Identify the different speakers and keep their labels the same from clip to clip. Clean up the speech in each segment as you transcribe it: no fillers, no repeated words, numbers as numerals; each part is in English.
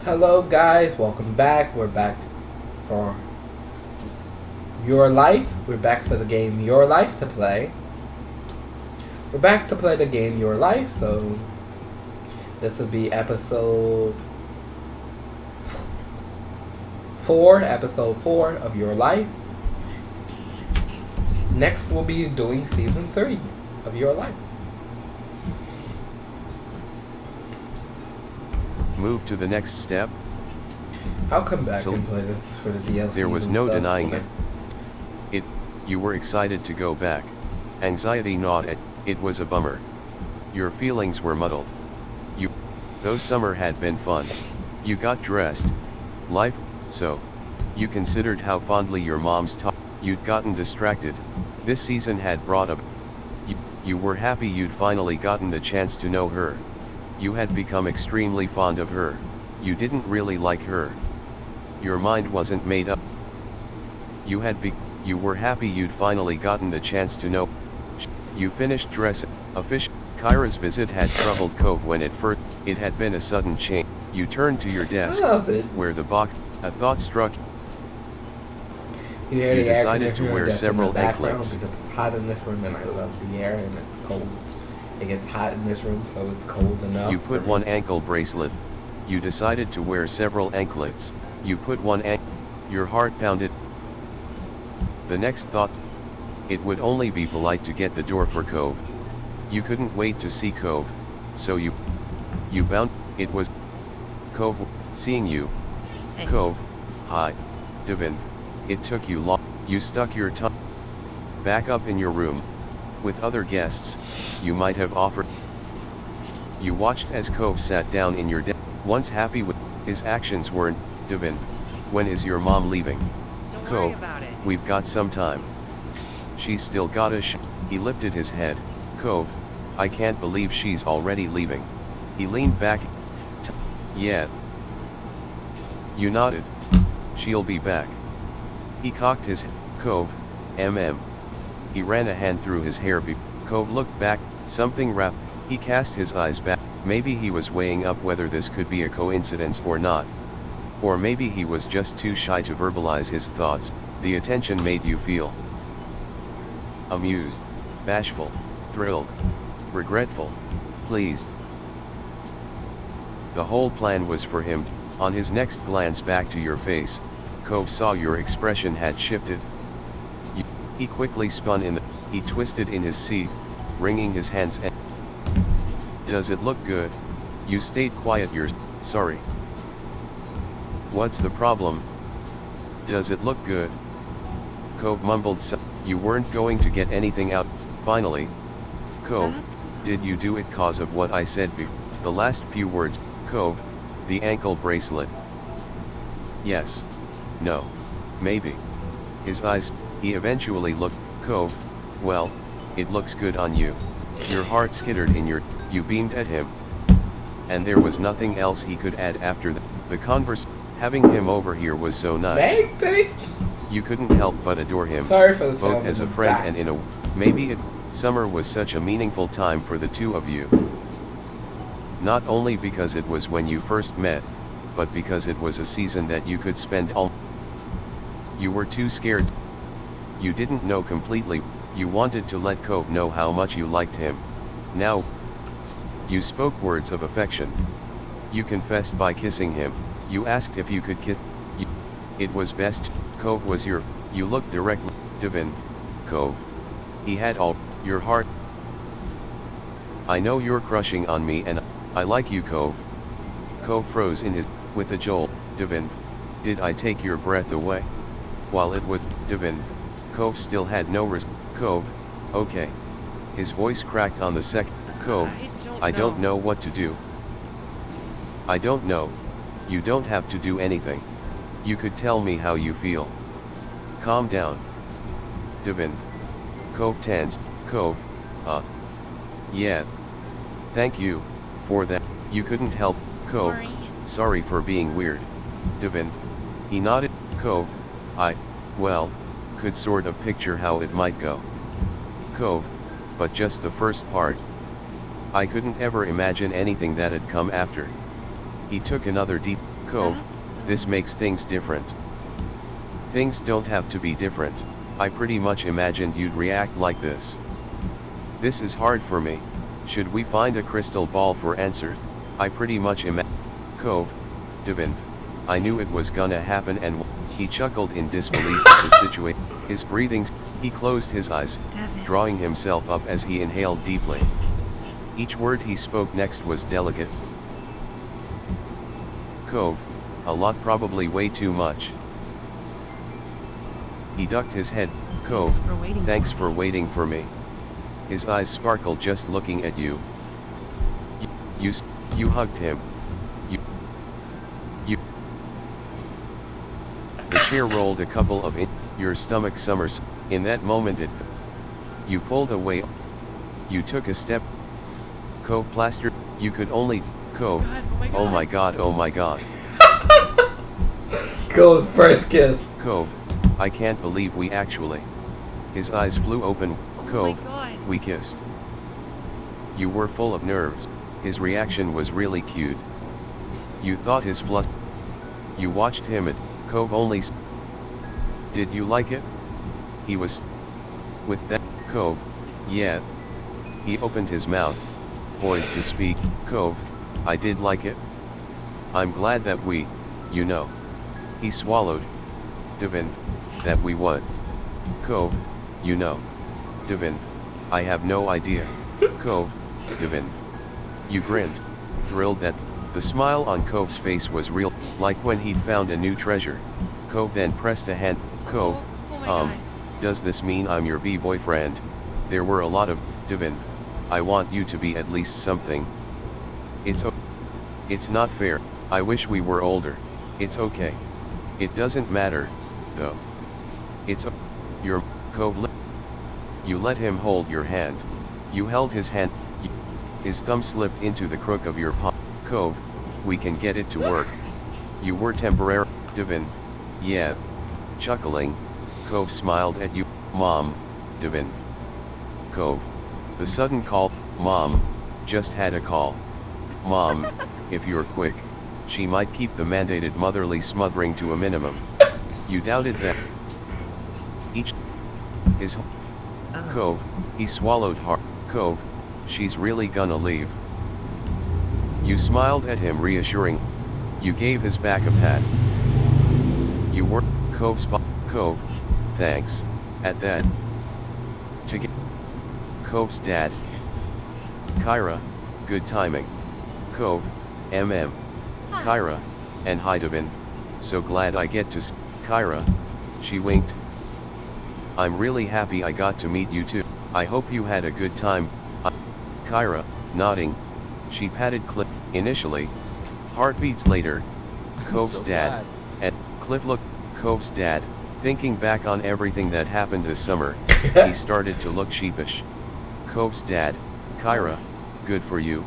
Speaker 1: Hello, guys. Welcome back. We're back for Your Life. We're back for the game Your Life to play. We're back to play the game Your Life, so this will be episode 4 of Your Life. Next, we'll be doing season 3 of Your Life.
Speaker 2: Move to the next step.
Speaker 1: I'll come back and play this for the DLC.
Speaker 2: There was no denying it. You were excited to go back. Anxiety gnawed at, it was a bummer. Your feelings were muddled. Though summer had been fun. You got dressed. Life, so. You considered how fondly your mom's talk. You'd gotten distracted. This season had brought up. You were happy you'd finally gotten the chance to know her. You had become extremely fond of her. You didn't really like her. Your mind wasn't made up. You were happy you'd finally gotten the chance to know. You finished dressing. Kyra's visit had troubled Cove when it had been a sudden change. You turned to your desk, where the box, a thought struck.
Speaker 1: You
Speaker 2: decided to wear several anklets.
Speaker 1: Because it's hot in this room and I love the air and it's cold. It gets hot in this room, so it's cold enough.
Speaker 2: You put one ankle bracelet. You decided to wear several anklets. You put one Your heart pounded. The next thought. It would only be polite to get the door for Cove. You couldn't wait to see Cove, so you bound. It was Cove seeing you.
Speaker 3: Hey.
Speaker 2: Cove, hi, Devin. It took you long. You stuck your tongue back up in your room. With other guests, you might have offered. You watched as Cove sat down in your desk. Once happy with his actions weren't. Devin, when is your mom leaving?
Speaker 3: Don't
Speaker 2: Cove,
Speaker 3: worry about it.
Speaker 2: we've got some time. She's still got a He lifted his head. Cove, I can't believe she's already leaving. He leaned back. Yeah. You nodded. She'll be back. He cocked his head. Cove, He ran a hand through his hair. Cove looked back, something wrapped. He cast his eyes back. Maybe he was weighing up whether this could be a coincidence or not. Or maybe he was just too shy to verbalize his thoughts. The attention made you feel amused, bashful, thrilled, regretful, pleased. The whole plan was for him. On his next glance back to your face, Cove saw your expression had shifted. He quickly spun he twisted in his seat, wringing his hands and. Does it look good? You stayed quiet. You're sorry. What's the problem? Does it look good? Cove mumbled. You weren't going to get anything out. Finally. Cove, did you do it cause of what I said before? The last few words. Cove, the ankle bracelet. Yes. No. Maybe. His eyes. He eventually looked. Cove, well, it looks good on you. Your heart skittered in your. You beamed at him. And there was nothing else he could add after the converse. Having him over here was so nice. You couldn't help but adore him.
Speaker 1: Sorry for the
Speaker 2: both as a friend and in a. Maybe summer was such a meaningful time for the two of you. Not only because it was when you first met, but because it was a season that you could spend all. You were too scared. You didn't know completely. You wanted to let Cove know how much you liked him. Now, you spoke words of affection. You confessed by kissing him. You asked if you could kiss. It was best. Cove was your. You looked directly. Devin. Cove. He had all. Your heart. I know you're crushing on me and I like you, Cove. Cove froze in his. With a jolt. Devin. Did I take your breath away? While it was. Devin. Cove still had no Cove. Okay. His voice cracked on the second. Cove. I don't know what to do. I don't know. You don't have to do anything. You could tell me how you feel. Calm down. Devin. Cove tensed. Cove. Yeah. Thank you for that. You couldn't help. Cove. Sorry for being weird. Devin. He nodded. Cove. Well, could sort of picture how it might go. Cove. But just the first part. I couldn't ever imagine anything that'd come after. He took another deep Cove, this makes things different. Things don't have to be different. I pretty much imagined you'd react like this. This is hard for me. Should we find a crystal ball for answers? I pretty much Cove, Devin. I knew it was gonna happen and he chuckled in disbelief at the situation. His breathing, he closed his eyes, drawing himself up as he inhaled deeply. Each word he spoke next was delicate. Cove, a lot, probably way too much. He ducked his head. Cove, thanks for waiting for me. His eyes sparkled just looking at you. You hugged him. You. The chair rolled a couple of your stomach summers. In that moment you pulled away. You took a step. Cove plastered. You could only. Cove. Oh my god, oh my god.
Speaker 1: Cove's first kiss.
Speaker 2: Cove, I can't believe we actually. His eyes flew open. Cove, we kissed. You were full of nerves. His reaction was really cute. You thought his fluster. You watched him at Cove only. Did you like it? He was. With that. Cove, yeah. He opened his mouth, poised to speak. Cove, I did like it. I'm glad that we, you know. He swallowed. Devin, that we what? Cove, you know. Devin, I have no idea. Cove, Devin. You grinned, thrilled that the smile on Cove's face was real, like when he'd found a new treasure. Cove then pressed a hand. Cove, does this mean I'm your boyfriend? There were a lot of, Devin, I want you to be at least something. It's not fair, I wish we were older. It's okay. It doesn't matter, though. Your, Cove, you let him hold your hand. You held his hand. His thumb slipped into the crook of your palm. Cove, we can get it to work. You were temporary, Devin. Yeah. Chuckling, Cove smiled at you. Mom, Devin. Cove. The sudden call. Mom, just had a call. Mom, if you're quick, she might keep the mandated motherly smothering to a minimum. You doubted that. His Cove, he swallowed hard. Cove, she's really gonna leave. You smiled at him reassuring. You gave his back a pat. You were Cove's Cove, thanks. At that. To get Cove's dad. Kyra, good timing. Cove, Kyra, and hi Devin, so glad I get to see Kyra, she winked. I'm really happy I got to meet you too. I hope you had a good time. Kyra, nodding, she patted Cliff. Initially, heartbeats later, Cove's so dad, and Cliff looked. Cove's dad, thinking back on everything that happened this summer, he started to look sheepish. Cove's dad, Kyra, good for you.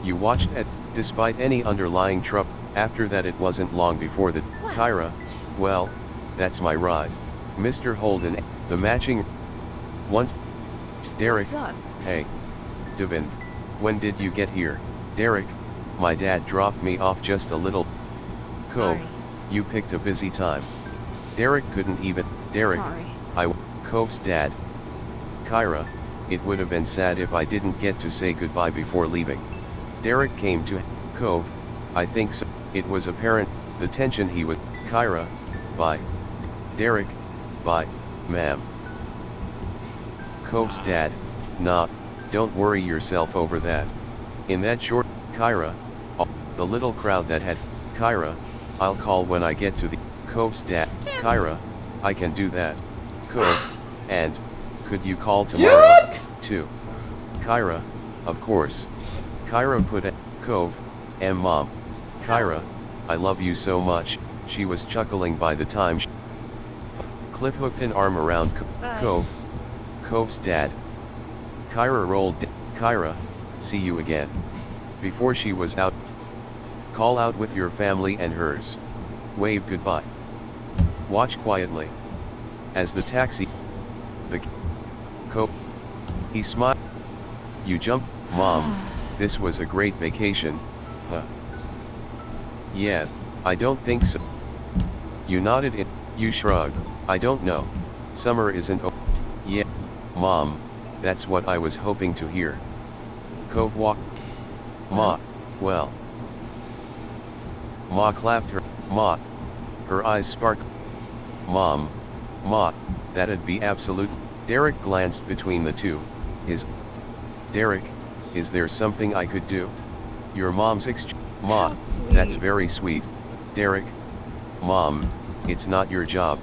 Speaker 2: You watched it, despite any underlying trouble. After that it wasn't long before the Kyra, well, that's my ride. Mr. Holden, the matching. Once. Derek, hey. Devin, when did you get here? Derek, my dad dropped me off just a little. Cove, you picked a busy time. Derek couldn't even. Derek, Cove's dad. Kyra, it would have been sad if I didn't get to say goodbye before leaving. Derek came to Cove, I think so. It was apparent, the tension he was. Kyra, bye. Derek, bye, ma'am. Cove's dad, nah, don't worry yourself over that. In that short, Kyra, the little crowd that had, Kyra, I'll call when I get to the, Cove's dad, Kyra, I can do that. Cove, and, could you call tomorrow, too? Kyra, of course. Kyra put a, Cove, mom. Kyra, I love you so much, she was chuckling by the time Cliff hooked an arm around Cove, Cove's dad. Kyra rolled Kyra, see you again. Before she was out, call out with your family and hers. Wave goodbye. Watch quietly. As the taxi, the Cove, he smiled. You jumped, Mom, this was a great vacation, huh? Yeah, I don't think so. You nodded it. You shrugged. I don't know. Summer isn't yeah. Mom, that's what I was hoping to hear. Cove walked. Ma, well. Ma clapped her. Ma. Her eyes sparkled. Mom. Ma, that'd be absolute. Derek glanced between the two. Derek, is there something I could do? Your mom's Ma, that's very sweet. Derek. Mom, it's not your job.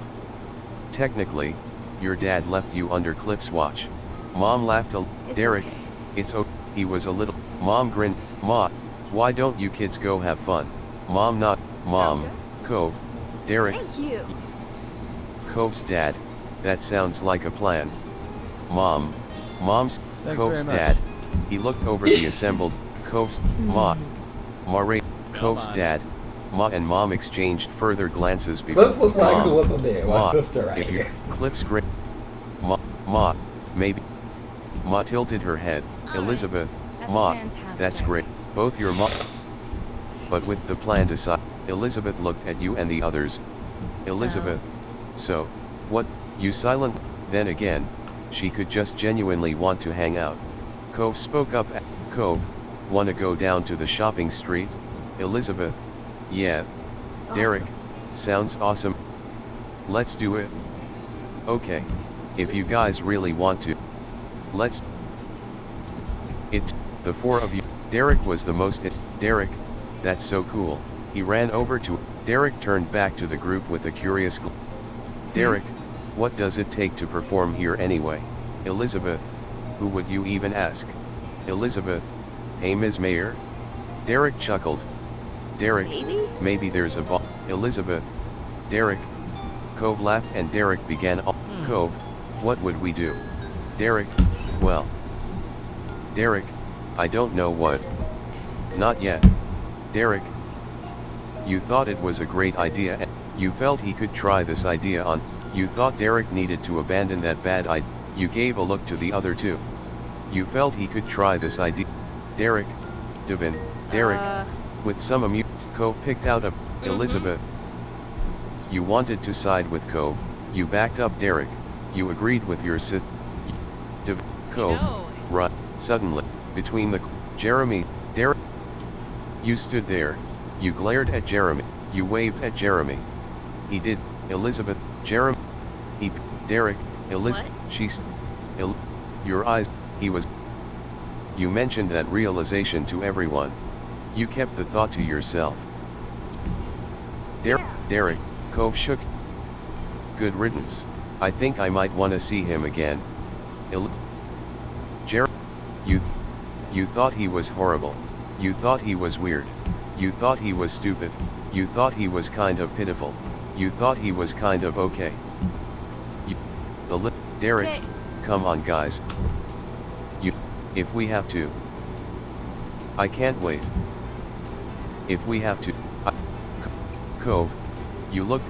Speaker 2: Technically, your dad left you under Cliff's watch. Mom laughed Derek,
Speaker 3: okay.
Speaker 2: It's okay. He was a little. Mom grinned. Ma, why don't you kids go have fun? Mom not. Mom, Cove, Derek.
Speaker 3: Thank you.
Speaker 2: Cove's dad, that sounds like a plan. Mom's, Cove's dad. He looked over the assembled, Cove's, Ma, Mare, Cove's dad. Ma and Mom exchanged further glances before.
Speaker 1: Cliff was like, who wasn't there? My sister right here.
Speaker 2: Cliff's great. Ma, maybe. Ma tilted her head. Elizabeth,
Speaker 3: That's
Speaker 2: Ma,
Speaker 3: fantastic.
Speaker 2: that's great. Both your mom. But with the plan aside, Elizabeth looked at you and the others. Elizabeth, so, what, you silent? Then again, she could just genuinely want to hang out. Cove spoke up. Cove, wanna go down to the shopping street? Elizabeth, yeah.
Speaker 3: Awesome.
Speaker 2: Derek, sounds awesome. Let's do it. Okay, if you guys really want to. Let's. The four of you. Derek was the most. Derek, that's so cool. He ran over to. Derek turned back to the group with a curious Derek, what does it take to perform here anyway? Elizabeth, who would you even ask? Elizabeth, hey Ms. Mayor? Derek chuckled. Derek, maybe there's a ball. Elizabeth, Derek. Cove laughed and Derek began. Cove, what would we do? Derek, well. Derek, I don't know what. Not yet. Derek, you thought it was a great idea and you felt he could try this idea on. You thought Derek needed to abandon that bad idea. You gave a look to the other two. You felt he could try this idea. Derek, Devin, Derek, with some Cove picked out a Elizabeth. You wanted to side with Cove. You backed up Derek. You agreed with your sister. Cove, right, suddenly, between the Jeremy, Derek. You stood there, you glared at Jeremy, you waved at Jeremy. He did, Elizabeth, Jeremy, he, Derek, Elizabeth, she's, your eyes, he was. You mentioned that realization to everyone. You kept the thought to yourself. Derek, Cove shook. Good riddance. I think I might want to see him again. Jeremy, you thought he was horrible. You thought he was weird. You thought he was stupid. You thought he was kind of pitiful. You thought he was kind of okay. Derek,
Speaker 3: Okay.
Speaker 2: Come on guys. If we have to. I can't wait. If we have to. Cove, you looked.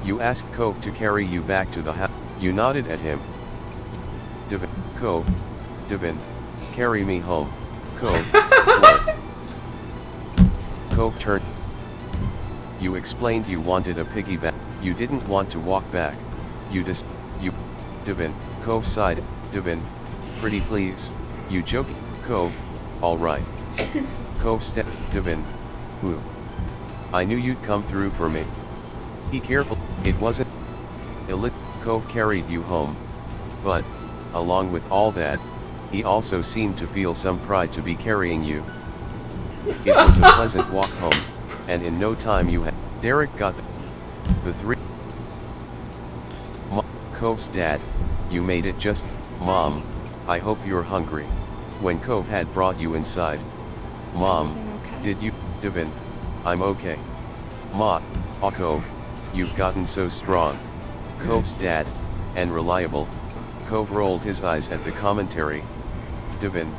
Speaker 2: You asked Cove to carry you back to the house. You nodded at him. Devin, Cove, Devin, carry me home. Cove, what? Cove turned. You explained you wanted a piggyback. You didn't want to walk back. Devin, Cove sighed. Devin, pretty please. You joke. Cove, alright. Cove stepped. Devin, who? I knew you'd come through for me. Be careful, it wasn't. Cove carried you home. But, along with all that, he also seemed to feel some pride to be carrying you. It was a pleasant walk home, and in no time you had. Derek got the three. Cove's dad, you made it just. Mom, I hope you're hungry. When Cove had brought you inside. Mom,
Speaker 3: okay?
Speaker 2: did you, Devin? I'm okay. Ma, Cove, you've gotten so strong. Cove's dad, and reliable. Cove rolled his eyes at the commentary. Devin,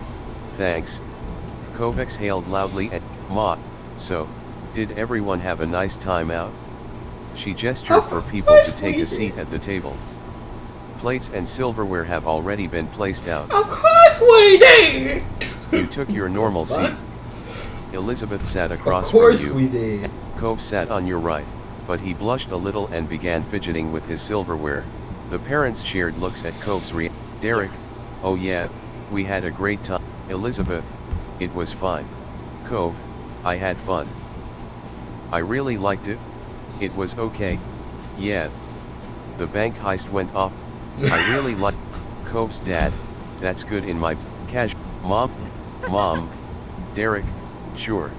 Speaker 2: thanks. Cove exhaled loudly and, Ma, so, did everyone have a nice time out? She gestured for people to take a seat at the table. Plates and silverware have already been placed out.
Speaker 1: Of course we did!
Speaker 2: You took your normal seat. Elizabeth sat across
Speaker 1: Of course
Speaker 2: from you.
Speaker 1: we did.
Speaker 2: Cove sat on your right, but he blushed a little and began fidgeting with his silverware. The parents shared looks at Cove's reaction. Derek, oh yeah, we had a great time. Elizabeth, it was fine. Cove, I had fun. I really liked it. It was okay. Yeah. The bank heist went off. I really liked Cove's dad. That's good in my cash. Mom. Derek, sure.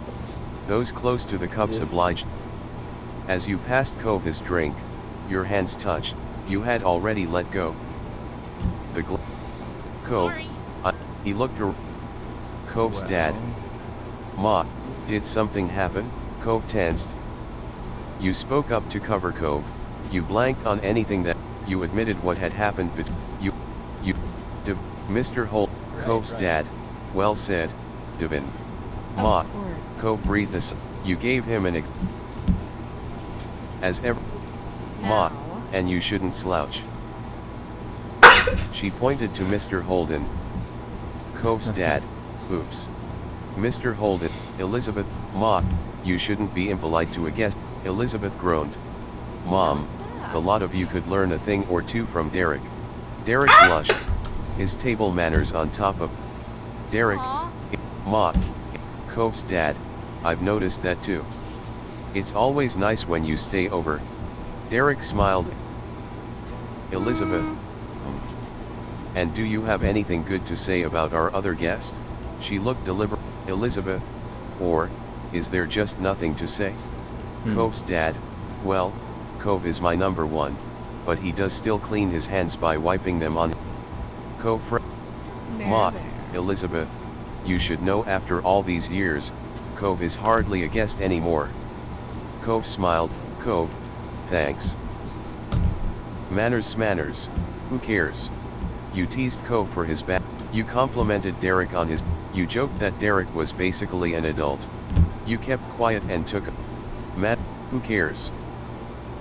Speaker 2: Those close to the cups obliged. As you passed Cove his drink, your hands touched. You had already let go. The Cove. He looked around. Cove's dad. Ma, did something happen? Cove tensed. You spoke up to cover Cove. You blanked on anything that you admitted what had happened, but you, Mr. Holt, Cove's dad. Well said, Devin. Ma, Cove breathed a sigh. You gave him an as ever. Ma, and you shouldn't slouch. She pointed to Mr. Holden. Cove's dad. Oops. Mr. Holden. Elizabeth. Ma, you shouldn't be impolite to a guest. Elizabeth groaned. Mom, the lot of you could learn a thing or two from Derek. Derek blushed. His table manners on top of Derek. Ma. Cove's dad. I've noticed that too. It's always nice when you stay over. Derek smiled. Elizabeth. And do you have anything good to say about our other guest? She looked deliberate. Elizabeth. Or, is there just nothing to say? Cove's dad. Well, Cove is my number one, but he does still clean his hands by wiping them on. Cove Ma, Elizabeth. You should know after all these years, Cove is hardly a guest anymore. Cove smiled. Cove, thanks. Manners. Who cares? You teased Cove for his bad. You complimented Derek on his. You joked that Derek was basically an adult. You kept quiet and took. Matt, who cares?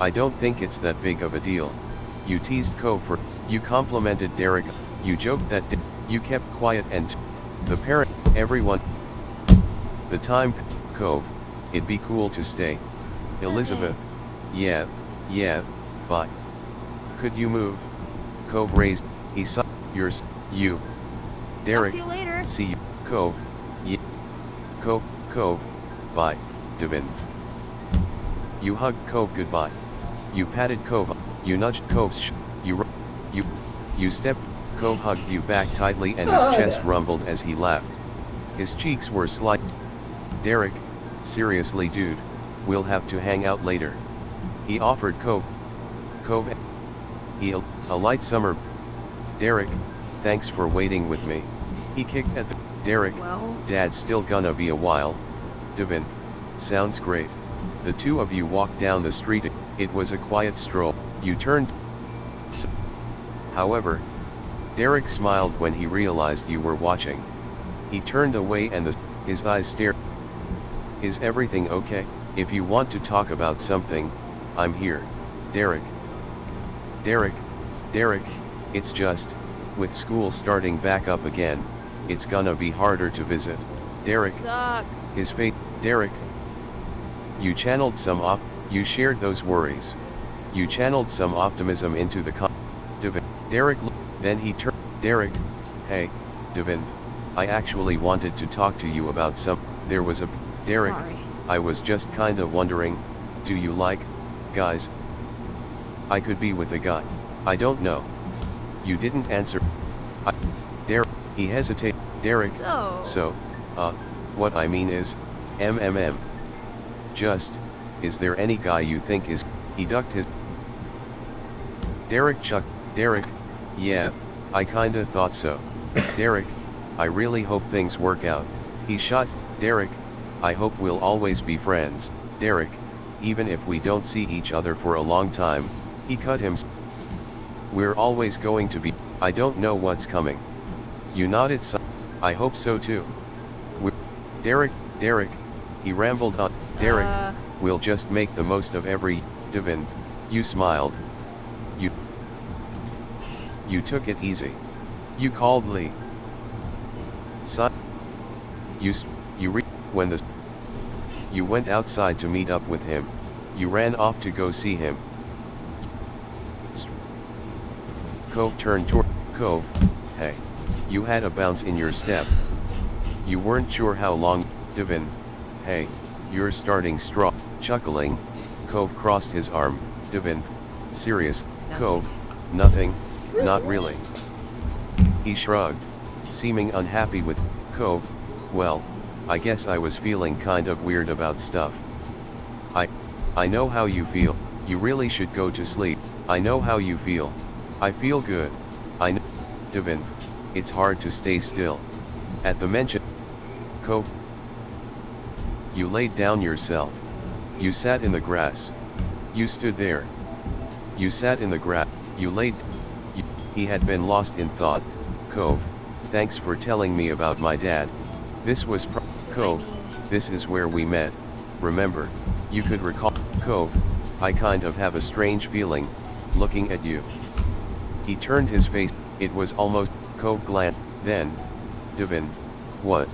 Speaker 2: I don't think it's that big of a deal. You teased Cove for. You complimented Derek. You joked that. You kept quiet and. The parent. Everyone. The time. Cove. It'd be cool to stay. Elizabeth. Yeah, bye. Could you move? Cove raised. He saw. Yours. You. Derek.
Speaker 3: See you later.
Speaker 2: See you. Cove. Yeah. Cove. Bye, Devin. You hugged Cove goodbye. You patted Cove. You nudged Cove's You stepped. Cove hugged you back tightly and his chest rumbled as he laughed. His cheeks were slight. Derek, seriously dude, we'll have to hang out later. He offered Cove. A light summer. Derek, thanks for waiting with me. He kicked at the. Derek, Dad's still gonna be a while. Devin, sounds great. The two of you walked down the street. It was a quiet stroll. You turned. However, Derek smiled when he realized you were watching. He turned away and his eyes stared. Is everything okay? If you want to talk about something, I'm here. Derek, it's just, with school starting back up again, it's gonna be harder to visit. Derek,
Speaker 3: sucks.
Speaker 2: His face. Derek, you channeled you shared those worries. You channeled some optimism into the Devin. Derek, then he turned. Derek, hey, Devin, I actually wanted to talk to you about there was a. Derek,
Speaker 3: Sorry.
Speaker 2: I was just kinda wondering, do you like guys? I could be with a guy. I don't know. You didn't answer. Derek, he hesitated. Derek, so, what I mean is, Just, is there any guy you think is. He ducked his. Derek chucked. Derek, yeah, I kinda thought so. Derek, I really hope things work out. He shot. Derek, I hope we'll always be friends. Derek, even if we don't see each other for a long time. He cut him. We're always going to be. I don't know what's coming. You nodded. I hope so too. Derek, he rambled on. Derek, we'll just make the most of every. Devin, you smiled. You took it easy. You called Lee. When the You went outside to meet up with him. You ran off to go see him. Cove turned toward Cove. Hey. You had a bounce in your step. You weren't sure how long. Devin. Hey. You're starting strong. Chuckling. Cove crossed his arm. Devin. Serious. Cove. Nothing. Not really. He shrugged, seeming unhappy with Cove. Well, I guess I was feeling kind of weird about stuff. I know how you feel. You really should go to sleep. I know how you feel. I feel good. I know. Devin. It's hard to stay still. At the mention. Cove. You laid down yourself. You sat in the grass. You stood there. You sat in the grass. You laid. He had been lost in thought. Cove. Thanks for telling me about my dad. This was Cove. This is where we met. Remember? You could recall. Cove. I kind of have a strange feeling, looking at you. He turned his face. It was almost. Cove glanced. Then. Devin. What?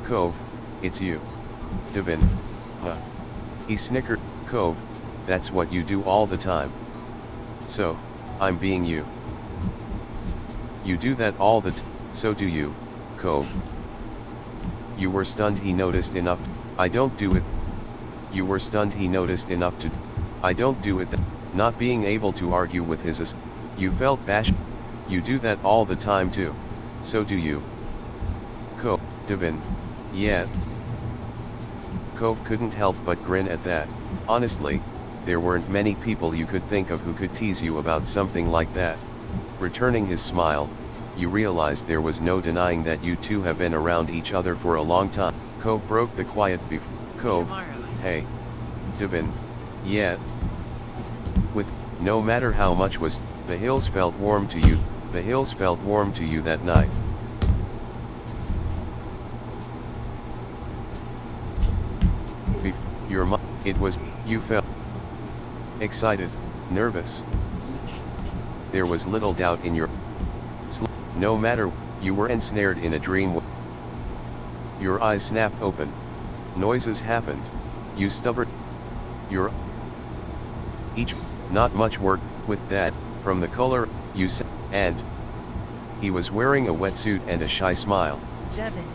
Speaker 2: Cove. It's you. Devin. Huh. He snickered. Cove. That's what you do all the time. So, I'm being you. You do that all the time. So do you, Cove. You were stunned he noticed enough. I don't do it. You were stunned he noticed enough to. I don't do it. Not being able to argue with his. You felt bashed. You do that all the time too. So do you. Cove. Devin. Yeah. Cove couldn't help but grin at that. Honestly, there weren't many people you could think of who could tease you about something like that. Returning his smile, you realized there was no denying that you two have been around each other for a long time. Cove broke the quiet before. Cove. Hey. Devin. Yeah. With, no matter how much was, the hills felt warm to you. The hills felt warm to you that night. Your mind, it was, you felt excited, nervous. There was little doubt in your, no matter, you were ensnared in a dream. Your eyes snapped open. Noises happened. You stubborn. Your, each, not much work, with that, from the color, you said, and, he was wearing a wetsuit and a shy smile.
Speaker 3: Devin.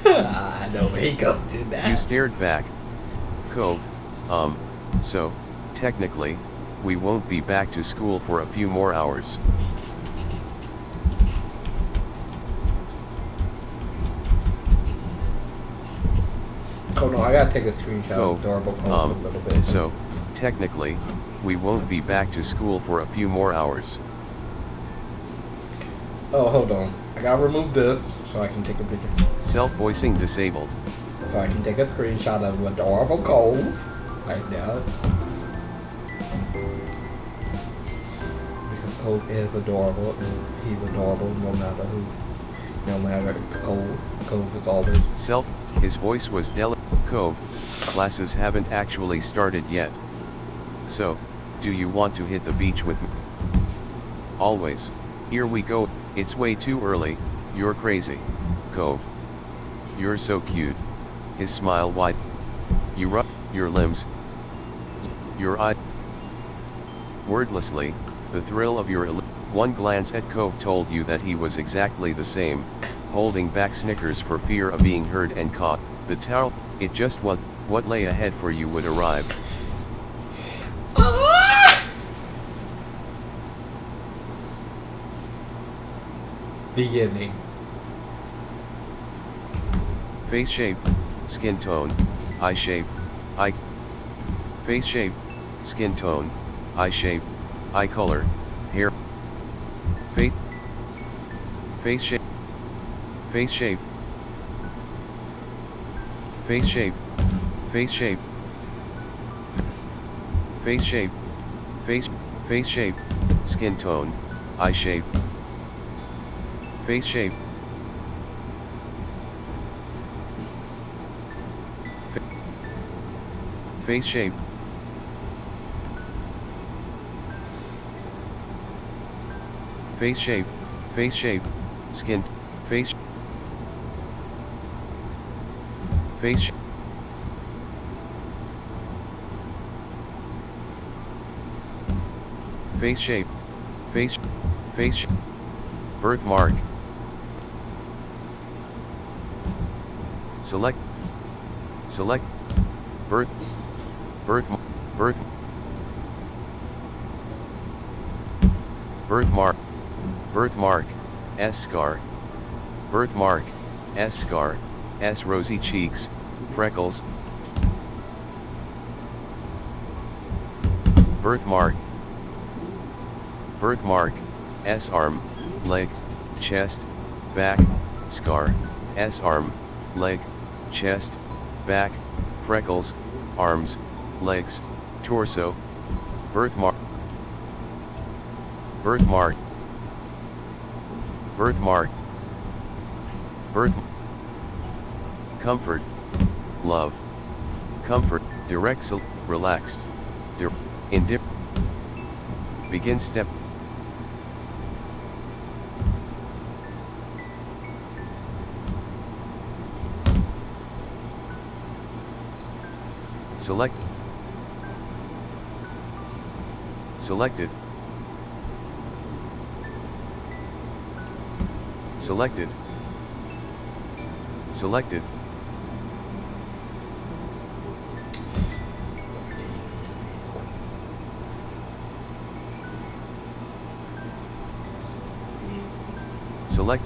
Speaker 1: I know he go do that.
Speaker 2: You stared back. Cove. So, technically, we won't be back to school for a few more hours.
Speaker 1: Oh no, I gotta take a screenshot
Speaker 2: Cove.
Speaker 1: of adorable Cove a little bit.
Speaker 2: So, technically, we won't be back to school for a few more hours.
Speaker 1: Oh, hold on. I gotta remove this so I can take a picture.
Speaker 2: Self-voicing disabled.
Speaker 1: So I can take a screenshot of adorable Cove right now. Because Cove is adorable and he's adorable no matter who. No matter it's Cove. Cove is always.
Speaker 2: His voice was delicate. Cove, classes haven't actually started yet. So, do you want to hit the beach with me? Always. Here we go. It's way too early. You're crazy. Cove. You're so cute. His smile wide. You rub your limbs. Your eye. Wordlessly, the thrill of your one glance at Cove told you that he was exactly the same, holding back snickers for fear of being heard and caught. The towel, it just was, what lay ahead for you would arrive.
Speaker 1: Beginning.
Speaker 2: Face shape, skin tone, eye shape, eye. Face shape, skin tone, eye shape, eye color, hair. Face. Face shape. Face shape. Face shape. Face shape. Face shape. Face shape, skin tone, eye shape. Face shape. Face shape. Face shape. Face shape. Skin. Face. Face. Face shape. Face. Face shape. Birthmark. Select. Select. Birth. Birth. Birth. Birthmark. Birthmark. S scar. Birthmark. S scar. S rosy cheeks, freckles. Birthmark. Birthmark. S arm, leg, chest, back, scar. S arm, leg, chest, back, freckles, arms, legs, torso. Birthmark. Birthmark. Birthmark. Birth. Comfort. Love. Comfort. Direct. Relaxed. Indifferent. Begin step. Select. Selected. Selected. Selected. Select.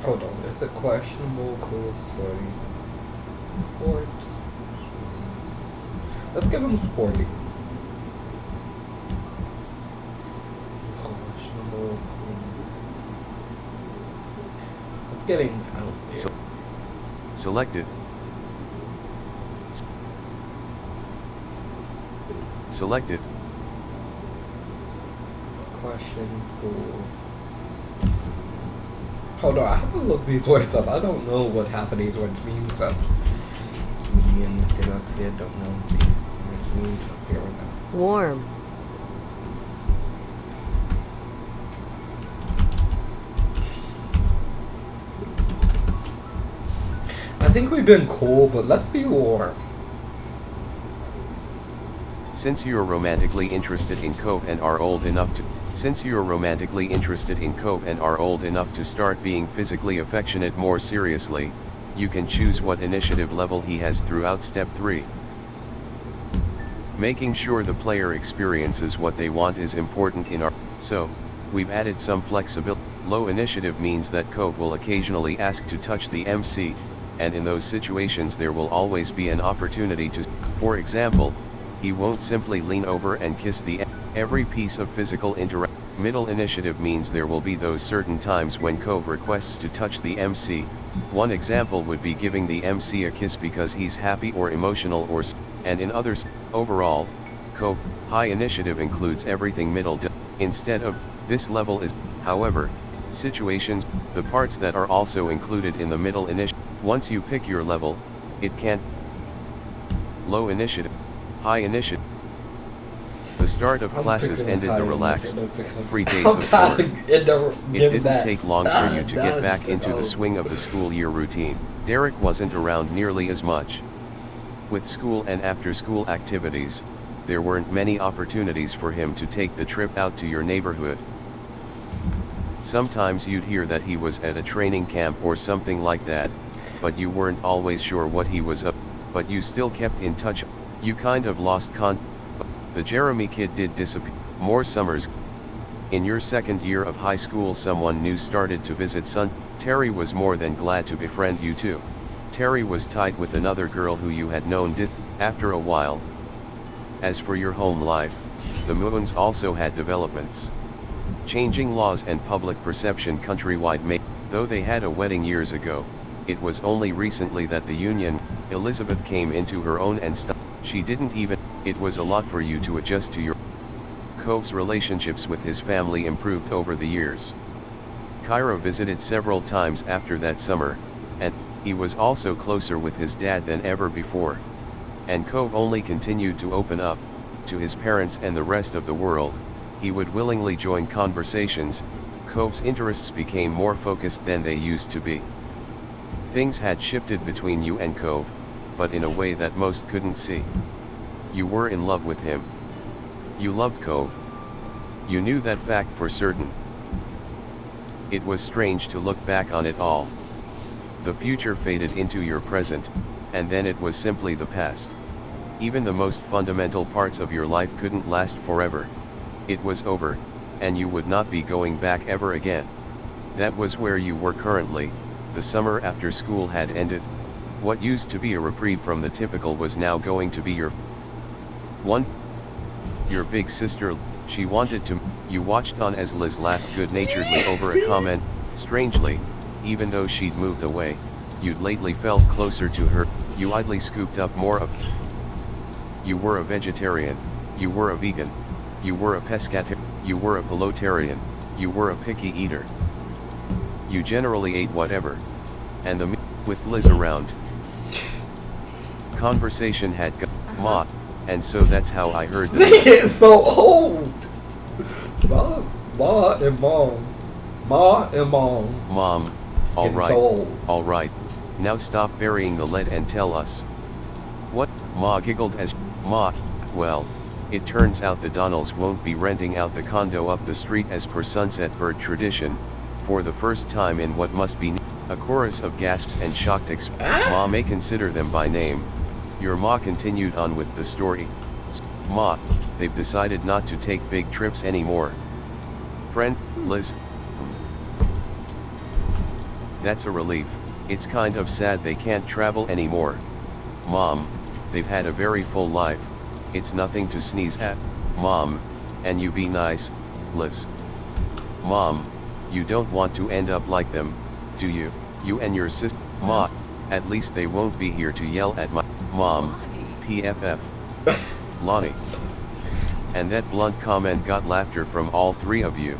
Speaker 1: Hold on, it's a questionable cool sporty. Sports. Let's give him sporty. Questionable cool. Let's get him out there.
Speaker 2: Selected. Selected.
Speaker 1: Question cool. Hold on, I have to look these words up. I don't know what half of these words mean, so. Median, galaxy, I don't know what this means. Here we go.
Speaker 3: Warm.
Speaker 1: I think we've been cool, but let's be warm.
Speaker 2: Since you're romantically interested in Cove and are old enough to start being physically affectionate more seriously, you can choose what initiative level he has throughout step 3. Making sure the player experiences what they want is important in our, so, we've added some flexibility. Low initiative means that Cove will occasionally ask to touch the MC, and in those situations there will always be an opportunity to, for example, he won't simply lean over and kiss every piece of physical interaction. Middle initiative means there will be those certain times when Cove requests to touch the MC. One example would be giving the MC a kiss because he's happy or emotional and in others. Overall, Cove, high initiative includes everything middle. Instead of, this level is, however, situations, the parts that are also included in the middle initiative. Once you pick your level, it can't. Low initiative, high initiative. The start of classes ended the relaxed 3 days of summer. It didn't take long for you to get back into the swing of the school year routine. Derek wasn't around nearly as much. With school and after-school activities, there weren't many opportunities for him to take the trip out to your neighborhood. Sometimes you'd hear that he was at a training camp or something like that, but you weren't always sure what he was up, but you still kept in touch. You kind of lost contact. The Jeremy kid did disappear. More summers. In your second year of high school, someone new started to visit Sun. Terry was more than glad to befriend you too. Terry was tied with another girl who you had known after a while. As for your home life, the Moons also had developments. Changing laws and public perception countrywide though they had a wedding years ago, it was only recently that the union, Elizabeth came into her own and she didn't even, it was a lot for you to adjust to your. Cove's relationships with his family improved over the years. Kyra visited several times after that summer, and he was also closer with his dad than ever before. And Cove only continued to open up, to his parents and the rest of the world. He would willingly join conversations. Cove's interests became more focused than they used to be. Things had shifted between you and Cove, but in a way that most couldn't see. You were in love with him. You loved Cove, You knew that fact for certain. It was strange to look back on it all. The future faded into your present, and then it was simply the past. Even the most fundamental parts of your life couldn't last forever. It was over, and you would not be going back ever again. That was where you were currently. The summer after school had ended. What used to be a reprieve from the typical was now going to be your one. Your big sister, she wanted to. You watched on as Liz laughed good-naturedly over a comment. Strangely, even though she'd moved away, you'd lately felt closer to her. You idly scooped up more of. You were a vegetarian. You were a vegan. You were a pescatarian. You were a pelotarian. You were a picky eater. You generally ate whatever. And with Liz around. Conversation had got Ma, and so that's how I heard that.
Speaker 1: They get so old. Ma and mom. Ma and mom.
Speaker 2: Mom, all right. Now stop burying the lead and tell us. What? Ma giggled as Ma. Well, it turns out the Donnells won't be renting out the condo up the street as per Sunset Bird tradition, for the first time in what must be a chorus of gasps and shocked Ma may consider them by name. Your Ma continued on with the story. Ma, they've decided not to take big trips anymore. Friend, Liz. That's a relief. It's kind of sad they can't travel anymore. Mom, they've had a very full life. It's nothing to sneeze at. Mom, and you be nice, Liz. Mom, you don't want to end up like them, do you? You and your sister. Ma, at least they won't be here to yell at my mom. PFF. Lonnie. And that blunt comment got laughter from all three of you.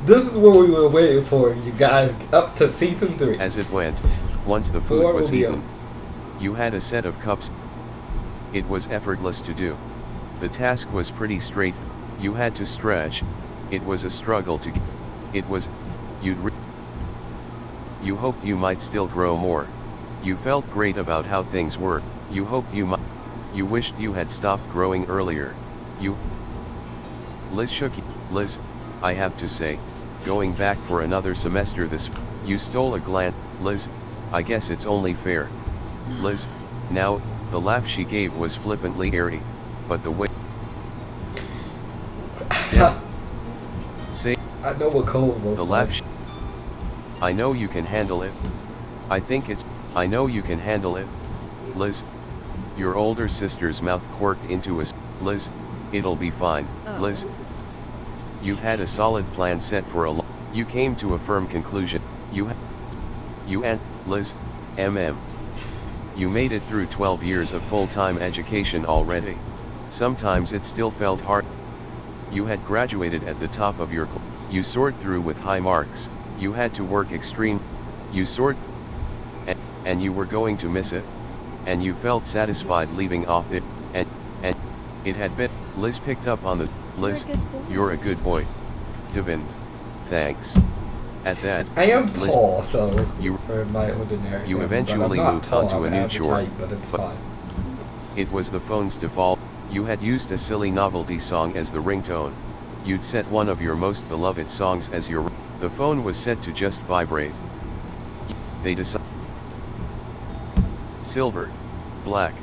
Speaker 1: This is what we were waiting for, you guys, up to season 3.
Speaker 2: As it went, once the food was eaten, you had a set of cups. It was effortless to do. The task was pretty straight. You had to stretch. It was a struggle to. It was. You hoped you might still grow more. You felt great about how things were. You hoped you might. You wished you had stopped growing earlier. Liz shook. Liz, I have to say, going back for another semester this. You stole a glance. Liz, I guess it's only fair. Liz, now, the laugh she gave was flippantly airy, but the way. Say.
Speaker 1: I know what Cove looks
Speaker 2: the laugh. I know you can handle it. I think it's. I know you can handle it. Liz. Your older sister's mouth quirked into a. Liz, it'll be fine. Oh. Liz. You've had a solid plan set for a. You came to a firm conclusion. You and Liz, You made it through 12 years of full-time education already. Sometimes it still felt hard. You had graduated at the top of your class. You soared through with high marks. You had to work extreme. You soared. And you were going to miss it. And you felt satisfied leaving off it. And it had been. Liz picked up on the. Liz, you're a good boy. Devin. Thanks. At that,
Speaker 1: I am
Speaker 2: Liz,
Speaker 1: tall, so for my ordinary.
Speaker 2: You eventually moved on to a new chore. But it's fine. It was the phone's default. You had used a silly novelty song as the ringtone. You'd set one of your most beloved songs as your. The phone was set to just vibrate. They decided. Silver, black,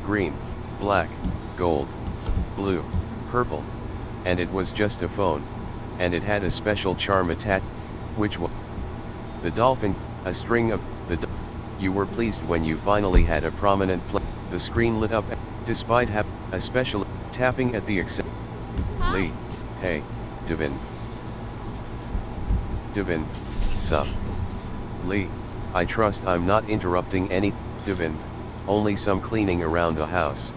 Speaker 2: green, black, gold, blue, purple. And it was just a phone. And it had a special charm attached. Which was the dolphin, a string of the. You were pleased when you finally had a prominent The screen lit up, despite a special tapping at the accept. Lee, hey, Devin. Devin, sup. Lee, I trust I'm not interrupting any. Devin, only some cleaning around the house.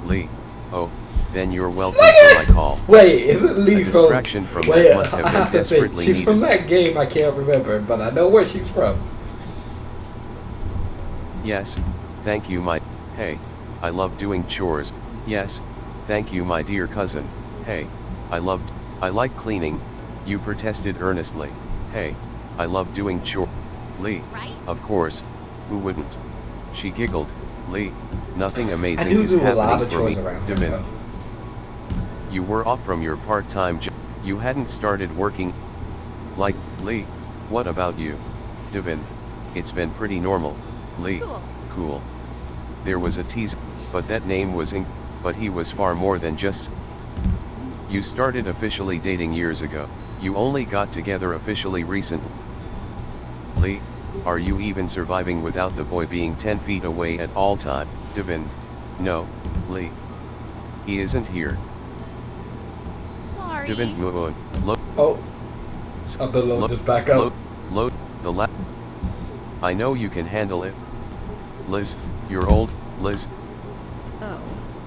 Speaker 2: Lee, oh. Then you're welcome for my call.
Speaker 1: Wait, is it Lee
Speaker 2: from... distraction from that must have been desperately
Speaker 1: she's
Speaker 2: needed.
Speaker 1: from that game I can't remember, but I know where she's from.
Speaker 2: Yes, thank you my... Hey, I love doing chores. Yes, thank you my dear cousin. Hey, I like cleaning. You protested earnestly. Hey, I love doing chores. Lee, right? Of course, who wouldn't? She giggled. Lee, nothing
Speaker 1: I
Speaker 2: amazing
Speaker 1: do
Speaker 2: is
Speaker 1: a lot
Speaker 2: happening
Speaker 1: of
Speaker 2: for me,
Speaker 1: chores around here,
Speaker 2: Devin.
Speaker 1: though.
Speaker 2: You were off from your part-time job. You hadn't started working. Like, Lee, what about you? Devin, it's been pretty normal. Lee, cool. There was a tease, but that name was but he was far more than just. You started officially dating years ago. You only got together officially recently. Lee, are you even surviving without the boy being 10 feet away at all time? Devin, no, Lee. He isn't here.
Speaker 3: Sorry.
Speaker 2: Devin, load.
Speaker 1: Oh, the load is back up.
Speaker 2: Load the lap. I know you can handle it. Liz, you're old, Liz.
Speaker 3: Oh.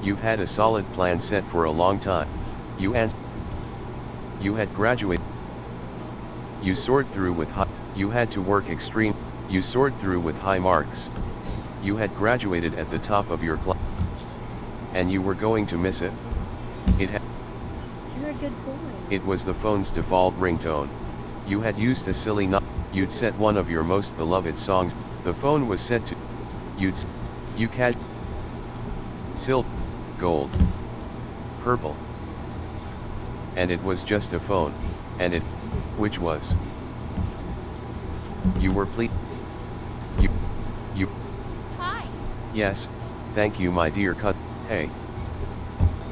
Speaker 2: You've had a solid plan set for a long time. You had graduated. You soared through with high. You had to work extreme. You soared through with high marks. You had graduated at the top of your class. And you were going to miss it.
Speaker 3: You're a good boy.
Speaker 2: It was the phone's default ringtone. You had used a silly you'd set one of your most beloved songs. The phone was set to. You catch. Silver, gold, purple. And it was just a phone. And it, which was. You were You.
Speaker 3: Hi.
Speaker 2: Yes, thank you my dear cut. Hey.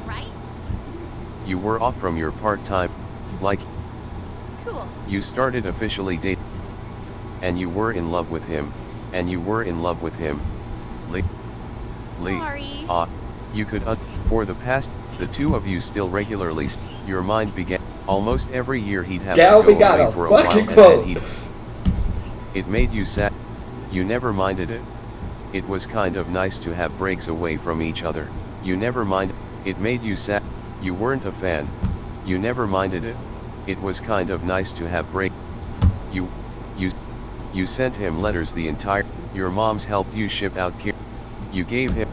Speaker 3: Right?
Speaker 2: You were off from your part-time, like.
Speaker 3: Cool.
Speaker 2: You started officially dating. And you were in love with him. And you were in love with him. Lee.
Speaker 3: Sorry.
Speaker 2: You could for the past, the two of you still regularly, your mind began, almost every year he'd have to go away for a while and then it made you sad. You never minded it. It was kind of nice to have breaks away from each other. You never mind, it made you sad. You weren't a fan. You never minded it. It was kind of nice to have break. You sent him letters the entire, your mom's helped you ship out you gave him,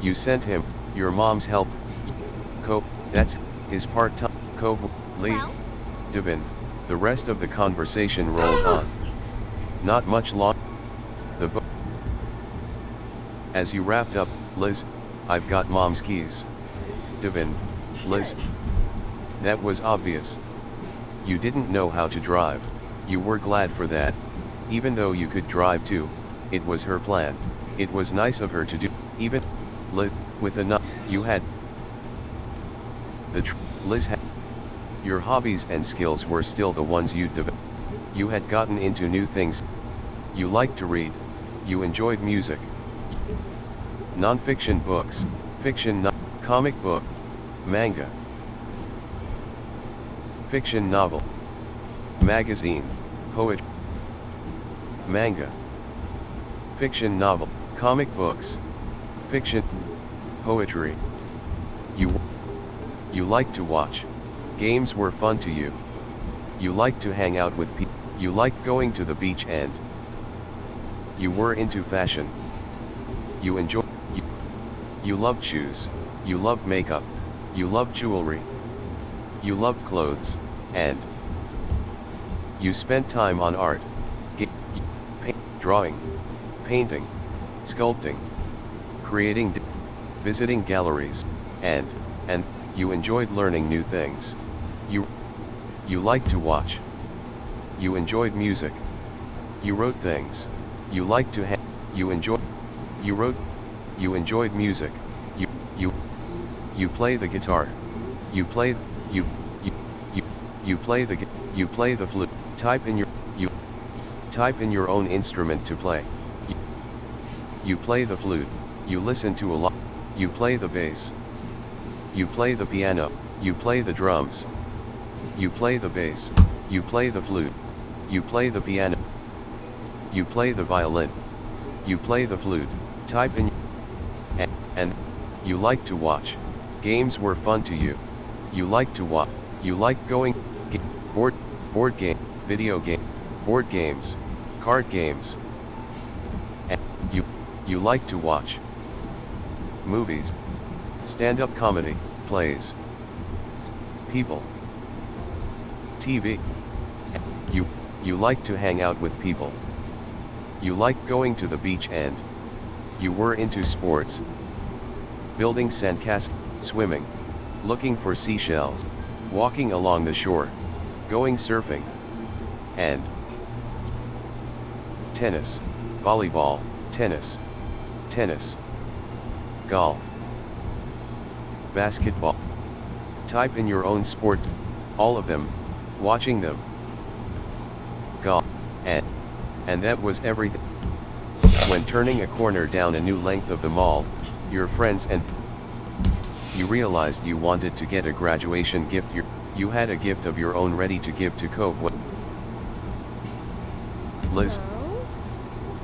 Speaker 2: you sent him, your mom's help. That's his part-time, Lee, Devin. The rest of the conversation rolled on. Not much longer. As you wrapped up, Liz, I've got mom's keys. Devin, Liz. That was obvious. You didn't know how to drive. You were glad for that. Even though you could drive too, it was her plan. It was nice of her to do, even, Liz, with enough, you had, Liz had, your hobbies and skills were still the ones you'd developed. You had gotten into new things. You liked to read. You enjoyed music. Non-fiction books, fiction, comic book, manga, fiction novel, magazine, poetry, manga, fiction novel, comic books, fiction, poetry. You liked to watch. Games were fun to you. You liked to hang out with people. You liked going to the beach and you were into fashion. You enjoyed. You loved shoes. You loved makeup. You loved jewelry. You loved clothes, and you spent time on art, drawing, painting, sculpting, creating, visiting galleries, and you enjoyed learning new things. You liked to watch. You enjoyed music. You wrote things. You liked to you enjoyed. You wrote. You enjoyed music. You play the guitar. You play you play the flute. Type in your own instrument to play. You play the flute. You listen to a lot. You play the bass. You play the piano. You play the drums. You play the bass. You play the flute. You play the piano. You play the violin. You play the flute. Type in and you like to watch. Games were fun to you. You liked to watch. You liked going board game, video game, board games, card games. And you liked to watch movies, stand-up comedy, plays, people, TV. You liked to hang out with people. You liked going to the beach and You were into sports. Building sandcastles, swimming. Looking for seashells. Walking along the shore. Going surfing. And tennis. Volleyball, tennis. Tennis. Golf. Basketball. Type in your own sport. All of them. Watching them. Golf. And that was everything. When turning a corner down a new length of the mall, your friends and you realized you wanted to get a graduation gift. You had a gift of your own ready to give to Cove. Liz.
Speaker 3: So?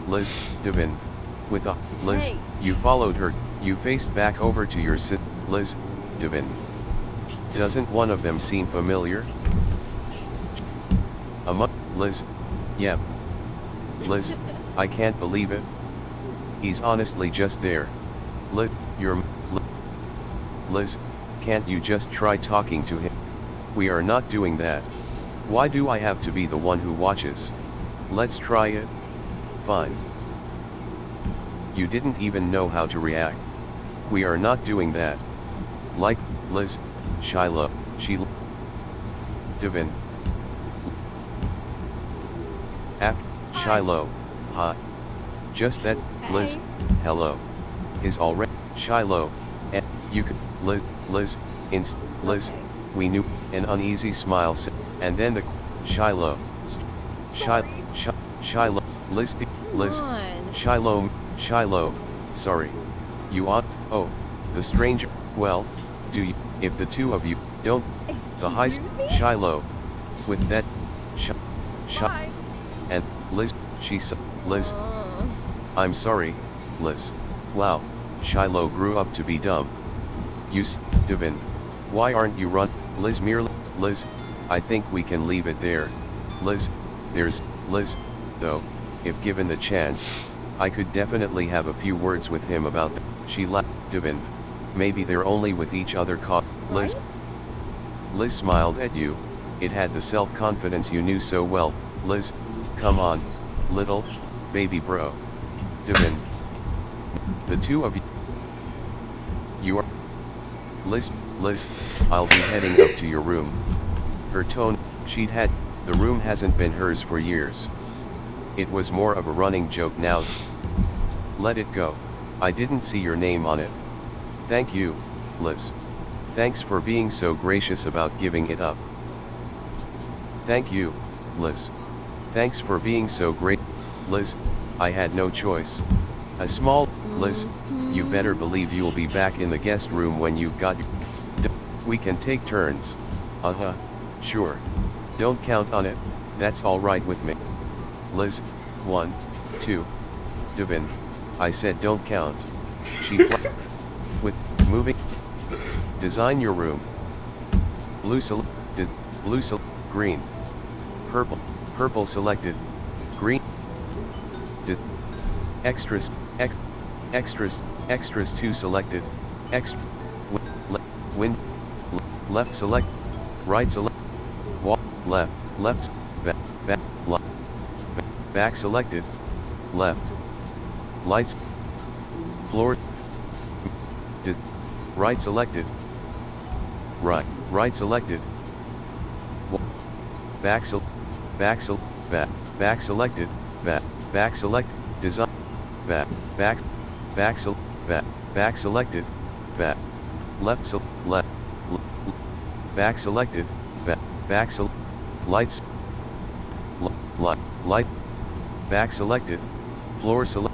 Speaker 2: Liz, Devin. With a Liz,
Speaker 3: Hey.
Speaker 2: you followed her. You faced back over to your Liz, Devin. Doesn't one of them seem familiar? Liz. Yep. Liz, I can't believe it. He's honestly just there. Liz, Liz, can't you just try talking to him? We are not doing that. Why do I have to be the one who watches? Let's try it. Fine. You didn't even know how to react. We are not doing that. Like, Liz, Shiloh, Devin. Shiloh, hi. Just that, Liz, hello. Is already, Shiloh, and you could, Liz, Liz,
Speaker 3: Okay.
Speaker 2: we knew, an uneasy smile, and then the, Shiloh, Shiloh, Liz, Liz,
Speaker 3: Come on.
Speaker 2: Shiloh, sorry. You ought, oh, the stranger, well, do you, if the two of you, don't, the high,
Speaker 3: Excuse me?
Speaker 2: Shiloh, with that,
Speaker 3: Bye.
Speaker 2: and, Liz, Liz,
Speaker 3: Uh,
Speaker 2: I'm sorry, Liz. Wow, Shiloh grew up to be dumb. Devin. Why aren't you run, Liz merely, Liz, I think we can leave it there. Liz, there's, Liz, though, if given the chance, I could definitely have a few words with him about she laughed, Devin. Maybe they're only with each other Liz.
Speaker 3: right?
Speaker 2: Liz smiled at you, it had the self-confidence you knew so well. Liz, come on, little, baby bro. Devin. The two of you. You are. Liz, I'll be heading up to your room. Her tone, the room hasn't been hers for years. It was more of a running joke now. Let it go. I didn't see your name on it. Thank you, Liz. Thanks for being so gracious about giving it up. Thank you, Liz. Thanks for being so great. Liz, I had no choice. A small, Liz, you better believe you'll be back in the guest room when you've got we can take turns. Uh-huh, sure. Don't count on it, that's alright with me. Liz, 1, 2. Devin, I said don't count. She with, moving. Design your room. Blue green. Purple selected. Green. Extras 2 selected. Extra. Left select. Right select. Left. Back selected. Left. Lights. Floor. Right selected. Right selected. Back selected. Back select. Design. Back selected. Left back selected. Lights. Light. Back selected. Floor select.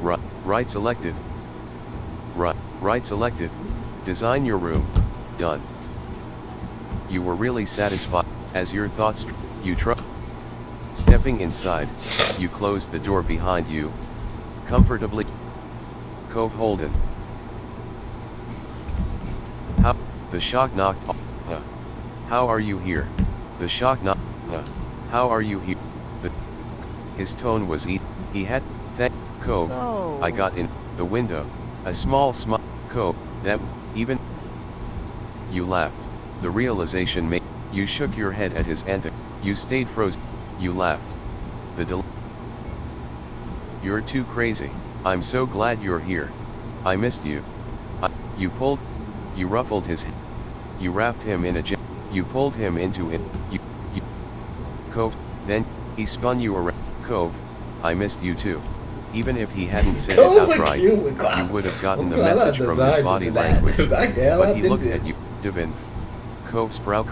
Speaker 2: Right selected. Right selected. Design your room. Done. You were really satisfied, as your thoughts, stepping inside, you closed the door behind you, comfortably. Cove Holden. How, the shock knocked off, how are you here? The shock knocked, how are you here? His tone was he had, Cove,
Speaker 3: So...
Speaker 2: I got in, the window, a small smile, Cove, that, even, you laughed, the realization made, you shook your head at his antic, you stayed frozen, you laughed, you're too crazy. I'm so glad you're here. I missed you. You ruffled his hair. You wrapped him in a you pulled him into it. You, Cove, then, he spun you around. Cove, I missed you too. Even if he hadn't said it outright, you would have gotten the message from his body language. But he looked at you, Devin. Cove's brow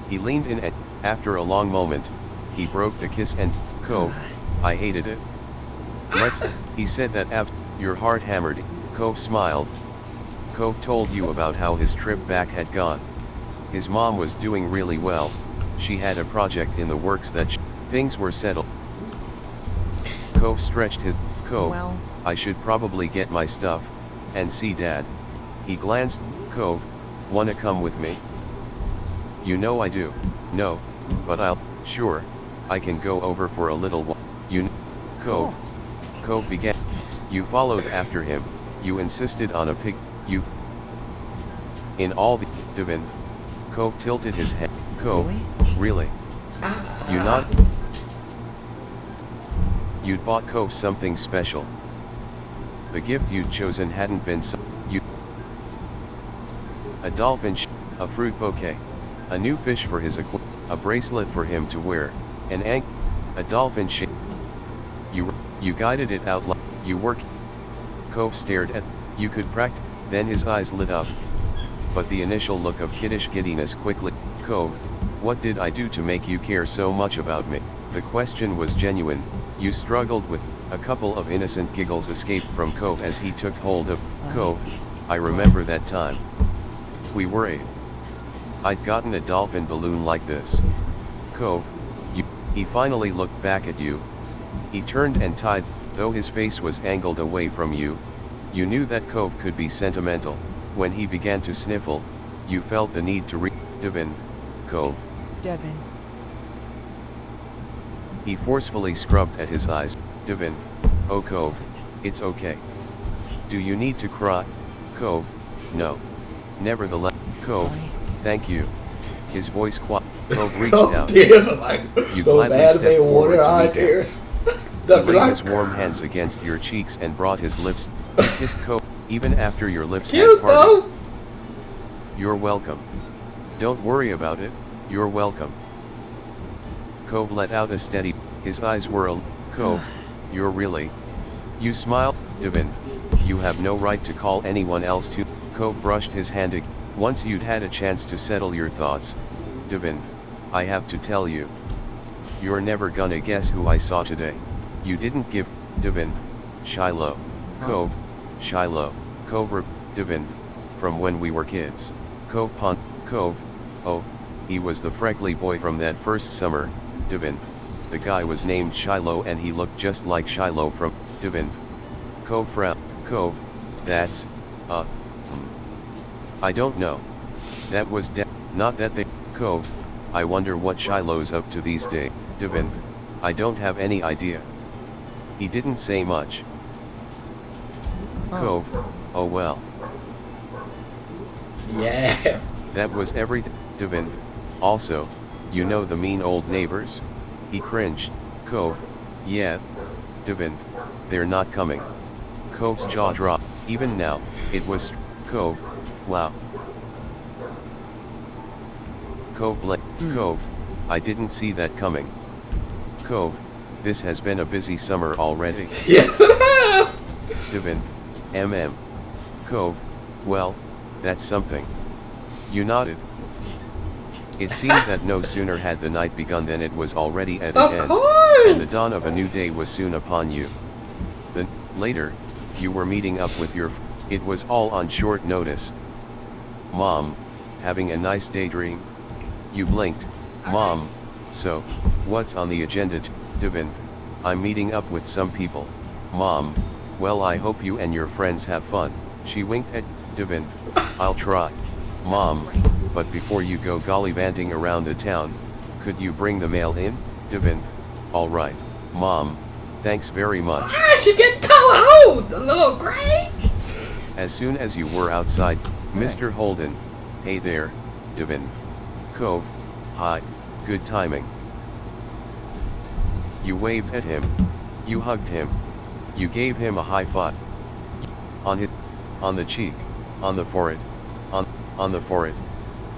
Speaker 2: he leaned in and, after a long moment, he broke the kiss and, Cove, I hated it. He said that after, your heart hammered. Cove smiled. Cove told you about how his trip back had gone. His mom was doing really well. She had a project in the works that things were settled. Cove stretched his, Cove, well, I should probably get my stuff, and see Dad. He glanced, Cove, wanna come with me? You know I do. No, but sure, I can go over for a little while. Cove. Cove began. You followed after him, you insisted on a pig, in all the, Devin. Cove tilted his head. Cove, really? You not? You'd bought Cove something special. The gift you'd chosen hadn't been a dolphin a fruit bouquet, a new fish for his a bracelet for him to wear, a dolphin shape. You guided it out loud. You worked. Cove stared at, you could practice, then his eyes lit up. But the initial look of kiddish giddiness quickly, Cove, what did I do to make you care so much about me? The question was genuine. You struggled with, a couple of innocent giggles escaped from Cove as he took hold of, Cove, I remember that time. We were 8. I'd gotten a dolphin balloon like this. Cove, he finally looked back at you. He turned and tied, though his face was angled away from you. You knew that Cove could be sentimental. When he began to sniffle, you felt the need to Devin, Cove.
Speaker 4: Devin.
Speaker 2: He forcefully scrubbed at his eyes. Devin. Oh Cove, it's okay. Do you need to cry? Cove, no. Nevertheless, Cove, thank you. His voice quiet. Cove reached out. You gladly stepped forward to meet him. He laid his warm hands against your cheeks and brought his lips. Kissed Cove, even after your lips had parted. You're welcome. Don't worry about it, you're welcome. Cove let out a steady, his eyes were Cove, you're really? You smiled, Devin. You have no right to call anyone else to. Cove brushed his hand again. Once you'd had a chance to settle your thoughts. Devin, I have to tell you. You're never gonna guess who I saw today. You didn't give, Devin. Shiloh. Cove, Shiloh. Cove, Devin. From when we were kids. Cove Pond, Cove, oh, he was the freckly boy from that first summer, Devin. The guy was named Shiloh and he looked just like Shiloh from, Devin. Cove frowned, Cove, that's, I don't know. That was not that they, Cove, I wonder what Shiloh's up to these days, Devin. I don't have any idea. He didn't say much. Cove, oh well.
Speaker 1: Yeah.
Speaker 2: That was everything, Devin. Also, you know the mean old neighbors? He cringed. Cove, yeah. Devin, they're not coming. Cove's jaw dropped. Even now, it was, Cove, wow. Cove Cove, I didn't see that coming. Cove, this has been a busy summer already.
Speaker 1: Yes it has!
Speaker 2: Devin, Cove, well, that's something. You nodded. It seemed that no sooner had the night begun than it was already at an end, and the dawn of a new day was soon upon you. Then, later, you were meeting up with your it was all on short notice. Mom, having a nice daydream? You blinked. Mom, so, what's on the agenda Devin, I'm meeting up with some people. Mom, well I hope you and your friends have fun. She winked at Devin, I'll try. Mom, but before you go gollyvanting around the town, could you bring the mail in, Devin? Alright, Mom, thanks very much.
Speaker 1: She get told, the little gray.
Speaker 2: As soon as you were outside, Mr. Holden, hey there, Devin. Cove, hi, good timing. You waved at him. You hugged him. You gave him a high five. On the cheek, on the forehead, on the forehead.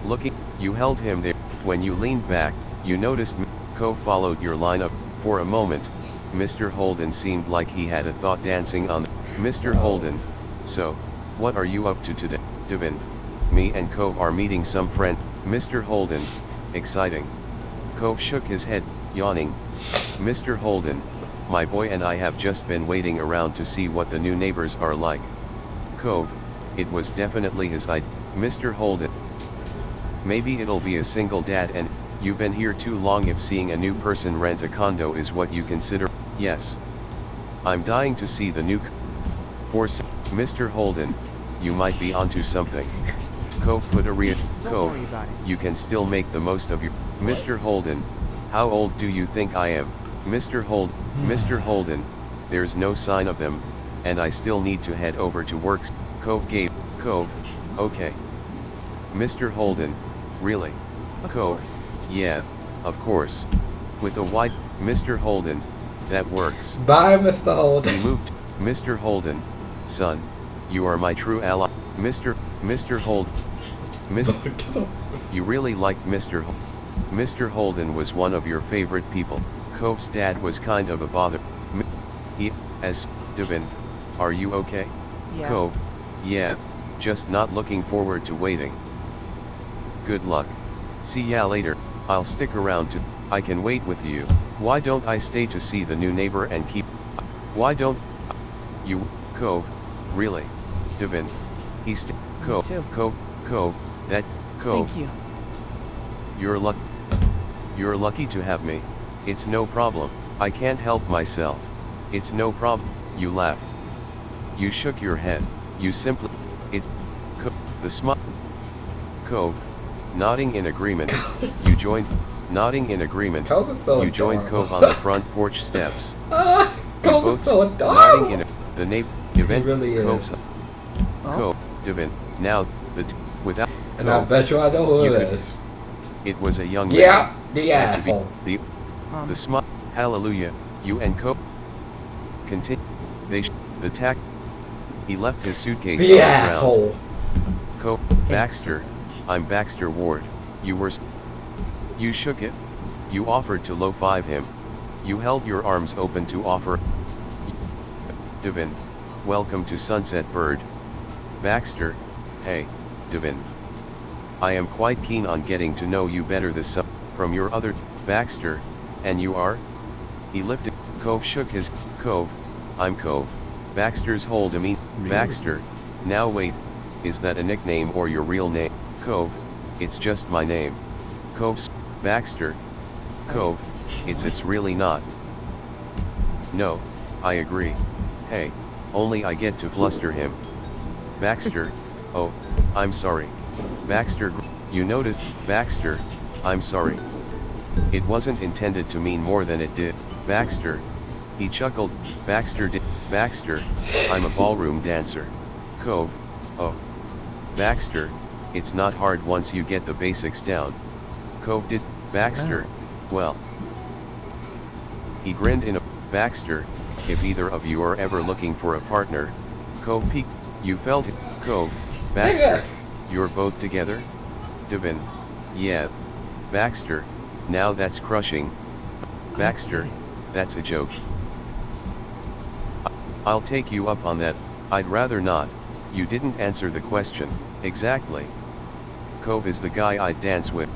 Speaker 2: Looking, you held him there. When you leaned back, you noticed Cove followed your lineup. For a moment, Mr. Holden seemed like he had a thought dancing on. Mr. Holden, so, what are you up to today? Devin, me and Cove are meeting some friend. Mr. Holden, exciting. Cove shook his head, yawning. Mr. Holden, my boy and I have just been waiting around to see what the new neighbors are like. Cove, it was definitely his idea. Mr. Holden, maybe it'll be a single dad and, you've been here too long if seeing a new person rent a condo is what you consider. Yes. I'm dying to see the new Mr. Holden, you might be onto something. Cove put a Cove, you can still make the most of your. Mr. Holden, how old do you think I am? Mr. Holden, there's no sign of them, and I still need to head over to work. Cove, okay. Mr. Holden, really? Cove, yeah, of course. With a white, Mr. Holden, that works.
Speaker 1: Bye, Mr. Holden.
Speaker 2: He moved, Mr. Holden, son, you are my true ally. Mr. Holden, you really liked Mr. Mr. Holden was one of your favorite people. Cove's dad was kind of a bother. Devin, are you okay?
Speaker 3: Yeah.
Speaker 2: Cove, yeah, just not looking forward to waiting. Good luck. See ya later. I'll stick around I can wait with you. Why don't I stay to see the new neighbor and keep. Why don't you, Cove, really? Devin, he's Cove, that, Cove.
Speaker 3: Thank you.
Speaker 2: You're lucky to have me. It's no problem. I can't help myself. It's no problem. You laughed. You shook your head. You simply. It's. The smile. Cove. Nodding in agreement. You joined. Nodding in agreement.
Speaker 1: Cove is so
Speaker 2: you joined
Speaker 1: adorable.
Speaker 2: Cove on the front porch steps.
Speaker 1: Cove is so adorable.
Speaker 2: Nodding in the neighbor. Event.
Speaker 1: Really is.
Speaker 2: Cove's. Cove. Devin. Now without.
Speaker 1: And I bet you I know who it is.
Speaker 2: It was a young man.
Speaker 1: Yeah, the asshole.
Speaker 2: The smile. Hallelujah. You and Cove. Continue. The tack. He left his suitcase on
Speaker 1: The
Speaker 2: the ground.
Speaker 1: asshole.
Speaker 2: Baxter. I'm Baxter Ward. You shook it. You offered to low five him. You held your arms open to offer. Devin. Welcome to Sunset Bird. Baxter. Hey, Devin. I am quite keen on getting to know you better this summer. From your other. Baxter. And you are? He lifted. Cove shook his. Cove. I'm Cove. Baxter's whole demeanor.
Speaker 1: Really?
Speaker 2: Baxter. Now wait. Is that a nickname or your real name? Cove. It's just my name. Cove's. Baxter. Cove. It's really not. No, I agree. Hey, only I get to fluster him. Baxter. Oh, I'm sorry. Baxter. You noticed. Baxter. I'm sorry. It wasn't intended to mean more than it did. Baxter. He chuckled. Baxter did. Baxter. I'm a ballroom dancer. Cove. Oh. Baxter. It's not hard once you get the basics down. Cove did. Baxter. Well. He grinned in a. Baxter. If either of you are ever looking for a partner. Cove peeked. You felt it. Cove. Baxter. You're both together? Devin. Yeah. Baxter. Now that's crushing. Baxter. That's a joke. I'll take you up on that. I'd rather not. You didn't answer the question. Exactly. Cove is the guy I'd dance with.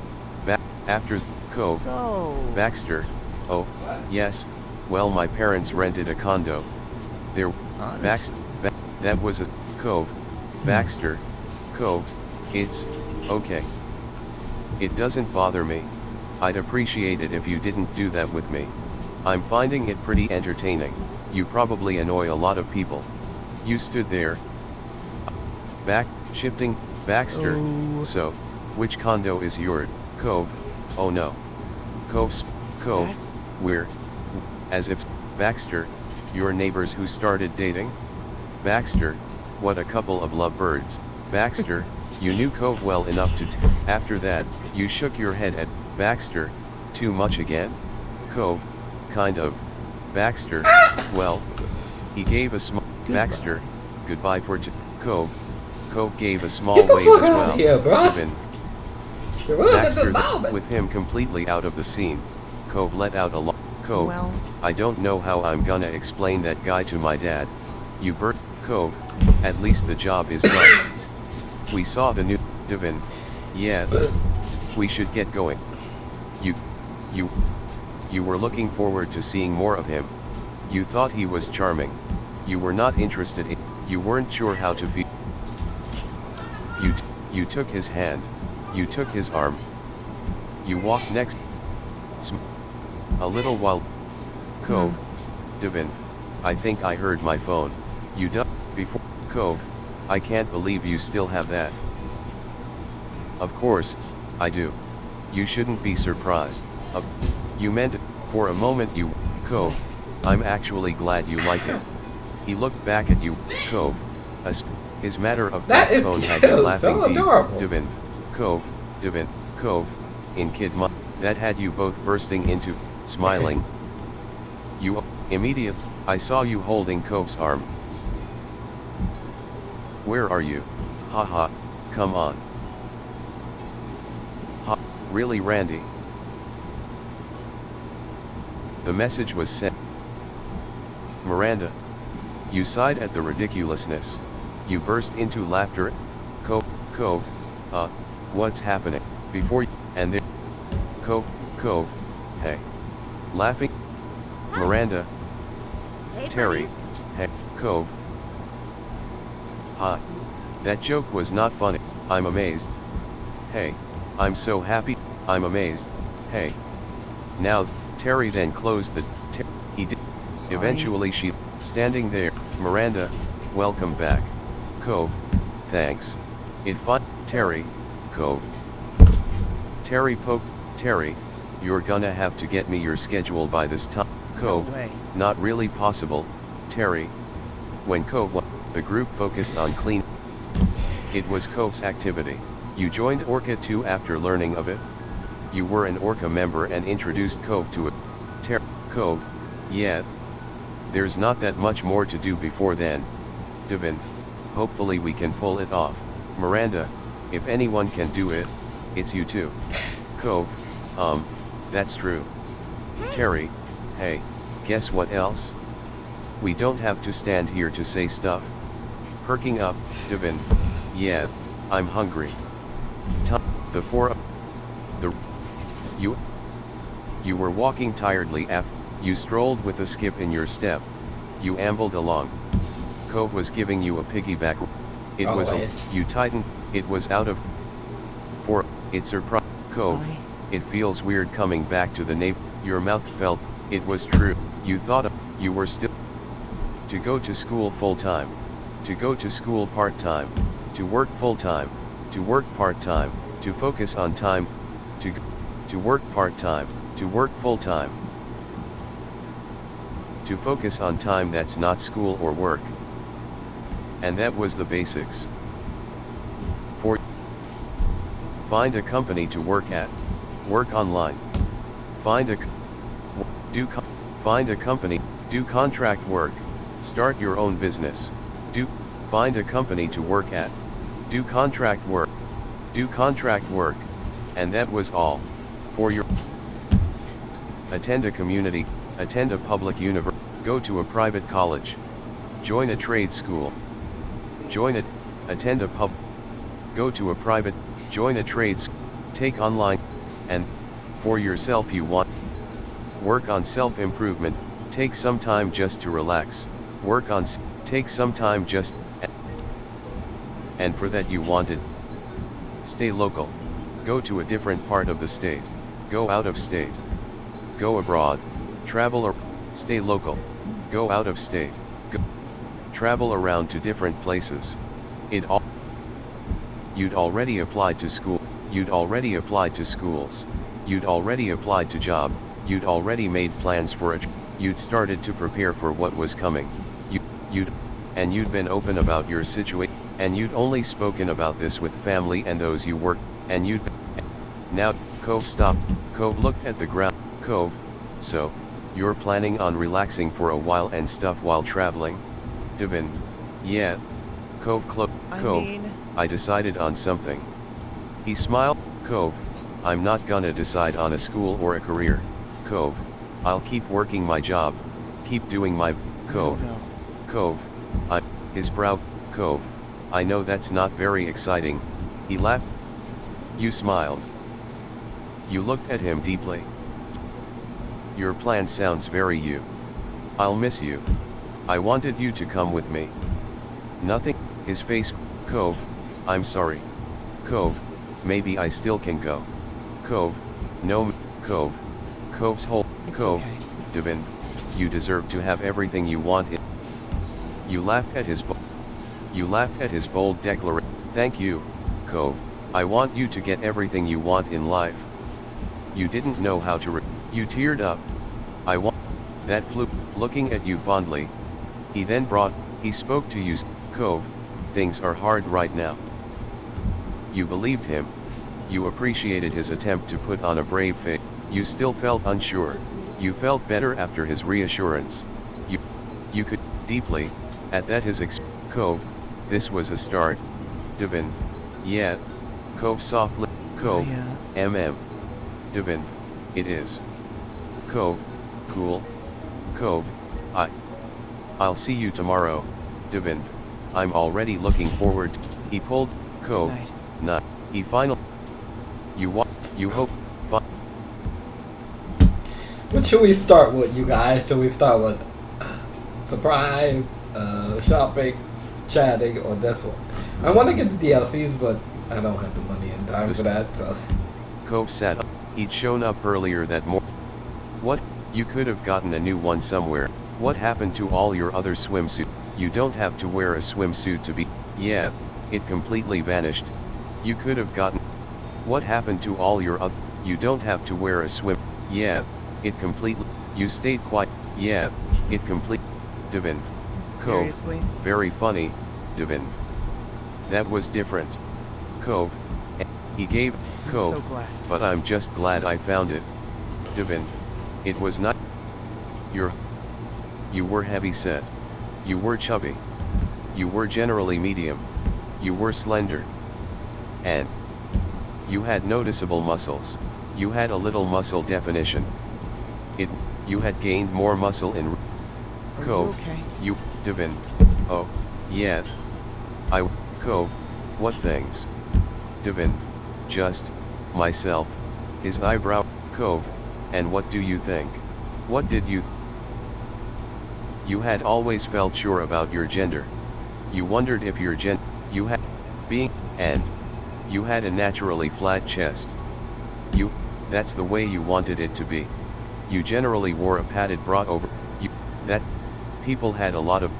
Speaker 2: After Cove.
Speaker 3: So.
Speaker 2: Baxter. Oh, yes. Well, my parents rented a condo. There. That was a. Cove. Baxter. Cove. It's. Okay. It doesn't bother me. I'd appreciate it if you didn't do that with me. I'm finding it pretty entertaining. You probably annoy a lot of people. You stood there. Shifting. Baxter. So, which condo is yours? Cove. Oh no. Cove. We're. As if. Baxter. Your neighbors who started dating? Baxter. What a couple of lovebirds. Baxter. You knew Cove well enough to after that, you shook your head at Baxter. Too much again? Cove. Kind of. Baxter. Well. He gave a small, Baxter, goodbye for Cove. Cove gave a small
Speaker 1: Get the
Speaker 2: wave
Speaker 1: fuck
Speaker 2: as
Speaker 1: out
Speaker 2: well.
Speaker 1: of here, bro.
Speaker 2: Divin.
Speaker 1: You're really
Speaker 2: Baxter,
Speaker 1: the
Speaker 2: with him completely out of the scene, Cove let out a Cove,
Speaker 3: Well,
Speaker 2: I don't know how I'm gonna explain that guy to my dad. You Cove, at least the job is done. We saw the new, Divin. Yeah. We should get going. You were looking forward to seeing more of him. You thought he was charming. You were not interested in, you weren't sure how to feel. You took his hand. You took his arm. You walked next. A little while. Cove. Divin. I think I heard my phone. You before. Cove. I can't believe you still have that. Of course, I do. You shouldn't be surprised. You meant it. For a moment you, Cove.
Speaker 3: nice.
Speaker 2: I'm actually glad you like it. He looked back at you, Cove. His matter-of-fact tone had you laughing
Speaker 1: so
Speaker 2: deep.
Speaker 1: adorable.
Speaker 2: Divin, Cove, Divin, Cove, in kid mom. That had you both bursting into, smiling. You, immediate, I saw you holding Cove's arm. Where are you? Haha, come on. Ha, really Randy? The message was sent. Miranda. You sighed at the ridiculousness. You burst into laughter. Cove, what's happening? Before, and then, Cove, hey. Laughing. Miranda.
Speaker 3: Hey,
Speaker 2: Terry,
Speaker 3: buddies.
Speaker 2: hey, Cove. Ha. That joke was not funny, I'm amazed. Hey, I'm so happy, I'm amazed, hey. Now, Terry then closed the, he did.
Speaker 3: Sorry.
Speaker 2: Eventually she, standing there, Miranda, welcome back. Cove, thanks. It fun, Terry, Cove. Terry Terry, you're gonna have to get me your schedule by this time. Cove,
Speaker 3: No way.
Speaker 2: not really possible, Terry. When Cove, the group focused on clean. It was Cove's activity. You joined Orca 2 after learning of it. You were an Orca member and introduced Cove to it. Cove, yeah. There's not that much more to do before then. Divin, hopefully we can pull it off. Miranda, if anyone can do it, it's you too. Cove, that's true. Terry, hey, guess what else? We don't have to stand here to say stuff. Perking up, Divin, yeah, I'm hungry. The four, the, you were walking tiredly after, you strolled with a skip in your step. You ambled along. Cove was giving you a piggyback. It was you tightened, it was out of, for, it surprised, Cove,
Speaker 3: Bye.
Speaker 2: it feels weird coming back to the neighbor, your mouth felt, it was true, you thought, you were still, to go to school full-time, to go to school part-time, to work full-time, to work part-time, to focus on time, to work part-time, to work full-time, to focus on time that's not school or work. And that was the basics. 4. Find a company to work at. Work online. Find a company, do contract work. Start your own business. Find a company to work at. Do contract work. Do contract work. And that was all. For your attend a community, attend a public university, go to a private college. Join a trade school. Join it, attend a pub, go to a private, join a trade, take online, and for yourself you want. Work on self-improvement, take some time just to relax, work on, take some time just, and for that you wanted. Stay local, go to a different part of the state, go out of state, go abroad, travel or, stay local, go out of state. Travel around to different places. You'd already applied to school, you'd already applied to schools, you'd already applied to job, you'd already made plans for it, you'd started to prepare for what was coming, you'd been open about your situation, and you'd only spoken about this with family and those you worked, and now, Cove stopped, Cove looked at the ground, Cove, so, You're planning on relaxing for a while and stuff while traveling? Devin. Yeah. Cove. I decided on something. He smiled. Cove. I'm not gonna decide on a school or a career. Cove. I'll keep working my job. Keep doing my. Cove.
Speaker 4: No.
Speaker 2: Cove. His brow. Cove. I know that's not very exciting. He laughed. You smiled. You looked at him deeply. Your plan sounds very you. I'll miss you. I wanted you to come with me. Nothing. His face. Cove. I'm sorry. Cove. Maybe I still can go. Cove. No. Cove. Cove's whole.
Speaker 4: It's
Speaker 2: Cove.
Speaker 4: okay.
Speaker 2: Devin. You deserve to have everything you want. You laughed at his. You laughed at his bold declaration. Thank you, Cove. I want you to get everything you want in life. You didn't know how to. You teared up. I want. That flew. Looking at you fondly. He then brought. He spoke to you. Cove. Things are hard right now. You believed him. You appreciated his attempt to put on a brave face. You still felt unsure. You felt better after his reassurance. You could, deeply, at that his Cove, this was a start. Devin. Yeah. Cove softly. Cove.
Speaker 4: Yeah.
Speaker 2: Devin. It is. Cove. Cool. Cove. I'll see you tomorrow, Devin. I'm already looking forward to. He pulled. Cove. Not. He finally. You hope.
Speaker 1: What should we start with, you guys? Should we start with surprise, shopping, chatting, or this one? I want to get the DLCs, but I don't have the money and time for that, so.
Speaker 2: Cove sat up. He'd shown up earlier that morning. What? You could have gotten a new one somewhere. What happened to all your other swimsuits? You don't have to wear a swimsuit to be. Yeah, it completely vanished. You could have gotten. What happened to all your other? You don't have to wear a swim. Yeah, it completely. You stayed quiet. Yeah, it complete. Devin. Cove.
Speaker 4: Seriously?
Speaker 2: Very funny, Devin. That was different. Cove. He gave. Cove.
Speaker 4: I'm so glad.
Speaker 2: But I'm just glad I found it. Devin. It was not. You were heavy set. You were chubby. You were generally medium. You were slender. And you had noticeable muscles. You had a little muscle definition. You had gained more muscle in.
Speaker 4: Are
Speaker 2: Cove.
Speaker 4: you okay?
Speaker 2: Devin. Oh, yeah. Cove. What things? Devin. Just, myself. His eyebrow. Cove. And what do you think? What did you You had always felt sure about your gender. You wondered if your gender. You had. Being. And. You had a naturally flat chest. That's the way you wanted it to be. You generally wore a padded bra over. That. People had a lot of.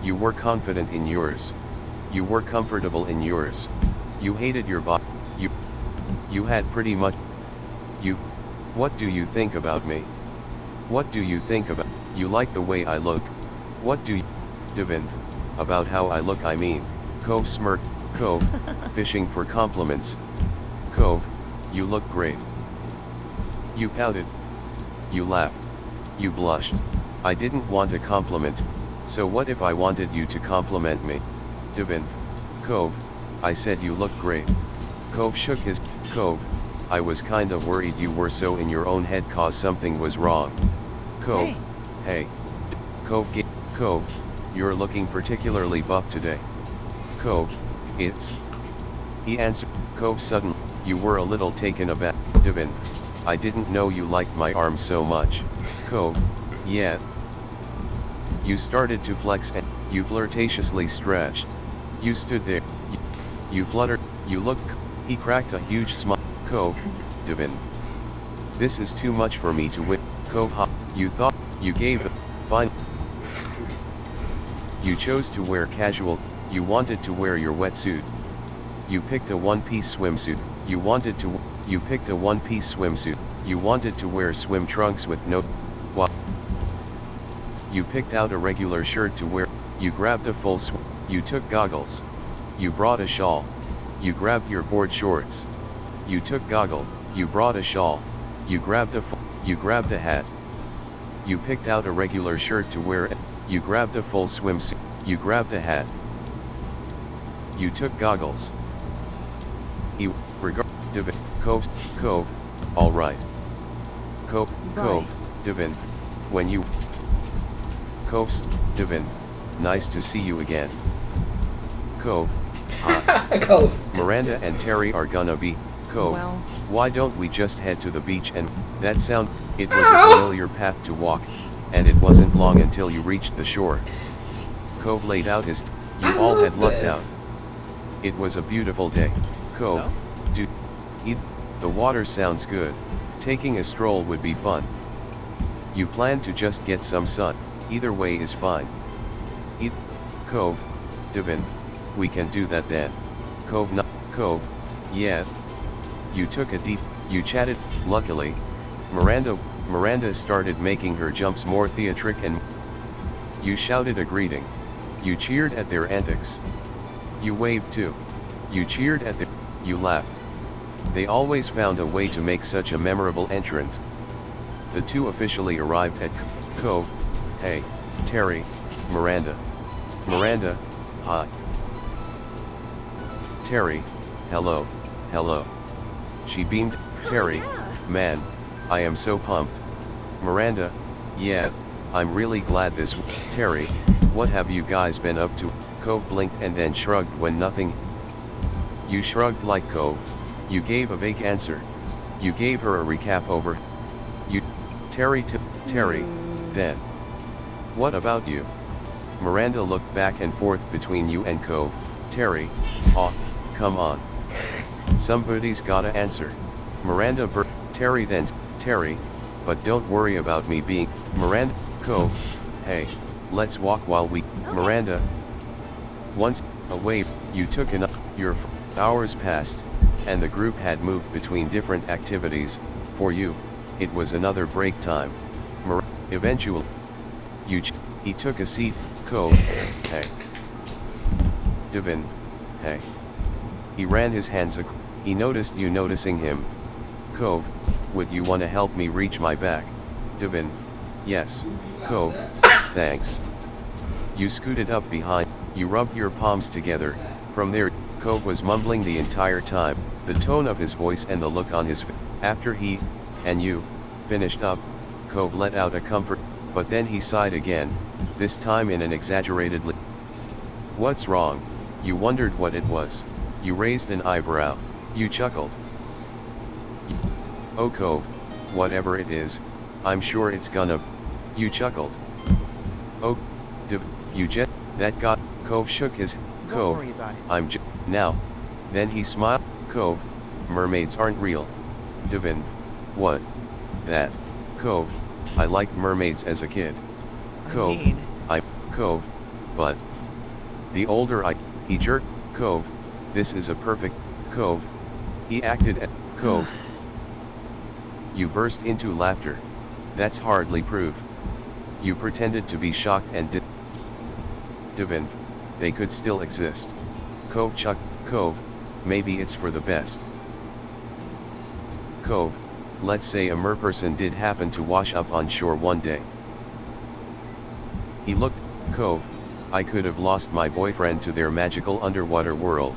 Speaker 2: You were confident in yours. You were comfortable in yours. You hated your body. You had pretty much. What do you think about me? What do you think about? You like the way I look. What do you. Devin. About how I look, I mean. Cove smirked. Cove. Fishing for compliments. Cove. You look great. You pouted. You laughed. You blushed. I didn't want a compliment. So what if I wanted you to compliment me? Devin. Cove. I said you look great. Cove shook his. Cove. I was kind of worried you were so in your own head cause something was wrong. Cove. Hey. Cove. Cove. You're looking particularly buff today. Cove. It's. He answered. Cove suddenly. You were a little taken aback. Devin. I didn't know you liked my arms so much. Cove. Yeah. You started to flex and you flirtatiously stretched. You stood there. You fluttered. You looked. He cracked a huge smile. Cove. Devin. This is too much for me to win. Cove. You thought. You gave it. Fine. You chose to wear casual. You wanted to wear your wetsuit. You picked a one-piece swimsuit. You wanted to. You picked a one-piece swimsuit. You wanted to wear swim trunks with no. What? You picked out a regular shirt to wear. You grabbed a full swim. You took goggles. You brought a shawl. You grabbed your board shorts. You took goggle. You brought a shawl. You grabbed a. You grabbed a hat. You picked out a regular shirt to wear. You grabbed a full swimsuit. You grabbed a hat. You took goggles. Devin, Cove, alright. Cove, Devin, when you... Cove, Devin, nice to see you again. Cove, Miranda and Terry are gonna be... Cove,
Speaker 3: Well.
Speaker 2: why don't we just head to the beach and... That sound, it was a familiar path to walk, and it wasn't long until you reached the shore. Cove laid out his... You all had lucked out. It was a beautiful day. Cove, dude, the water sounds good. Taking a stroll would be fun. You plan to just get some sun. Either way is fine. Cove, Devin, we can do that then. Cove, yeah. You took a deep, you chatted. Luckily, Miranda started making her jumps more theatric and you shouted a greeting. You cheered at their antics. You waved too. You cheered at you laughed. They always found a way to make such a memorable entrance. The two officially arrived at Cove. Hey, Terry, Miranda. Miranda, hi. Terry, hello, hello. She beamed. Terry, man, I am so pumped. Miranda, yeah, I'm really glad this. Terry, what have you guys been up to? Cove blinked and then shrugged when nothing. You shrugged like Cove. You gave a vague answer. You gave her a recap over. You, Terry, then. What about you? Miranda looked back and forth between you and Cove. Terry, oh, come on. Somebody's gotta answer. Miranda Terry then, Terry, but don't worry about me being, Miranda, Cove, hey, let's walk while we, Miranda. Once, a wave, you took enough, your hours passed, and the group had moved between different activities. For you, it was another break time. Eventually, he took a seat. Cove, hey. Devin, hey. He ran his hands he noticed you noticing him. Cove, would you want to help me reach my back? Devin, yes. Cove, thanks. You scooted up behind, you rubbed your palms together. From there, Cove was mumbling the entire time, the tone of his voice and the look on his face. After he, and you, finished up, Cove let out a comfort, but then he sighed again, this time in an exaggeratedly. What's wrong? You wondered what it was. You raised an eyebrow. You chuckled. Oh Cove, whatever it is, I'm sure it's gonna. You chuckled. Oh, you just, that got, Cove shook his, Cove,
Speaker 3: Don't worry about it.
Speaker 2: I'm just, now. Then he smiled, Cove, mermaids aren't real. Devin, what? That, Cove, I liked mermaids as a kid. Cove, Cove, but. The older he jerked, Cove, this is a perfect, Cove. He acted at, Cove. You burst into laughter. That's hardly proof. You pretended to be shocked and did. Devin, they could still exist. Cove Cove, maybe it's for the best. Cove, let's say a merperson did happen to wash up on shore one day. He looked, Cove, I could have lost my boyfriend to their magical underwater world.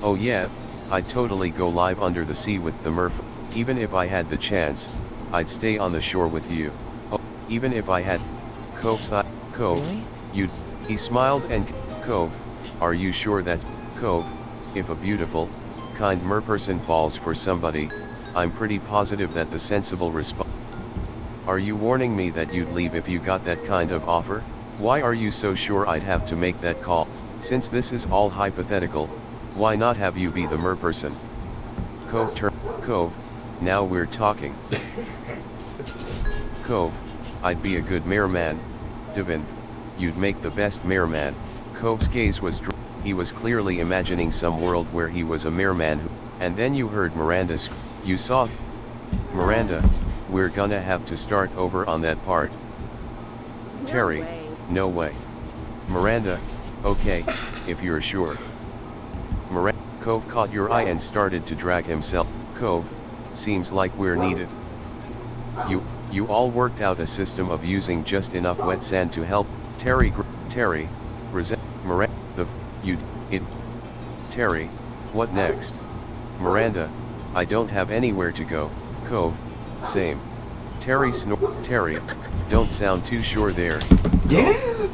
Speaker 2: Oh yeah, I'd totally go live under the sea with the merf, even if I had the chance, I'd stay on the shore with you. Oh, even if I had, Cove,
Speaker 3: Really?
Speaker 2: He smiled and, Cove, are you sure that's, Cove, if a beautiful, kind merperson falls for somebody, I'm pretty positive that the sensible response. Are you warning me that you'd leave if you got that kind of offer? Why are you so sure I'd have to make that call? Since this is all hypothetical, why not have you be the merperson? Cove, now we're talking. Cove, I'd be a good merman. Devin, you'd make the best merman. Cove's gaze was he was clearly imagining some world where he was a merman who, and then you heard Miranda's, you saw, Miranda, we're gonna have to start over on that part. Terry, no way. Miranda, okay, if you're sure. Cove caught your eye and started to drag himself. Cove, seems like we're needed. You all worked out a system of using just enough wet sand to help. Terry, Miranda, Terry, what next? Miranda, I don't have anywhere to go. Cove, same. Terry, don't sound too sure there.
Speaker 1: Yes!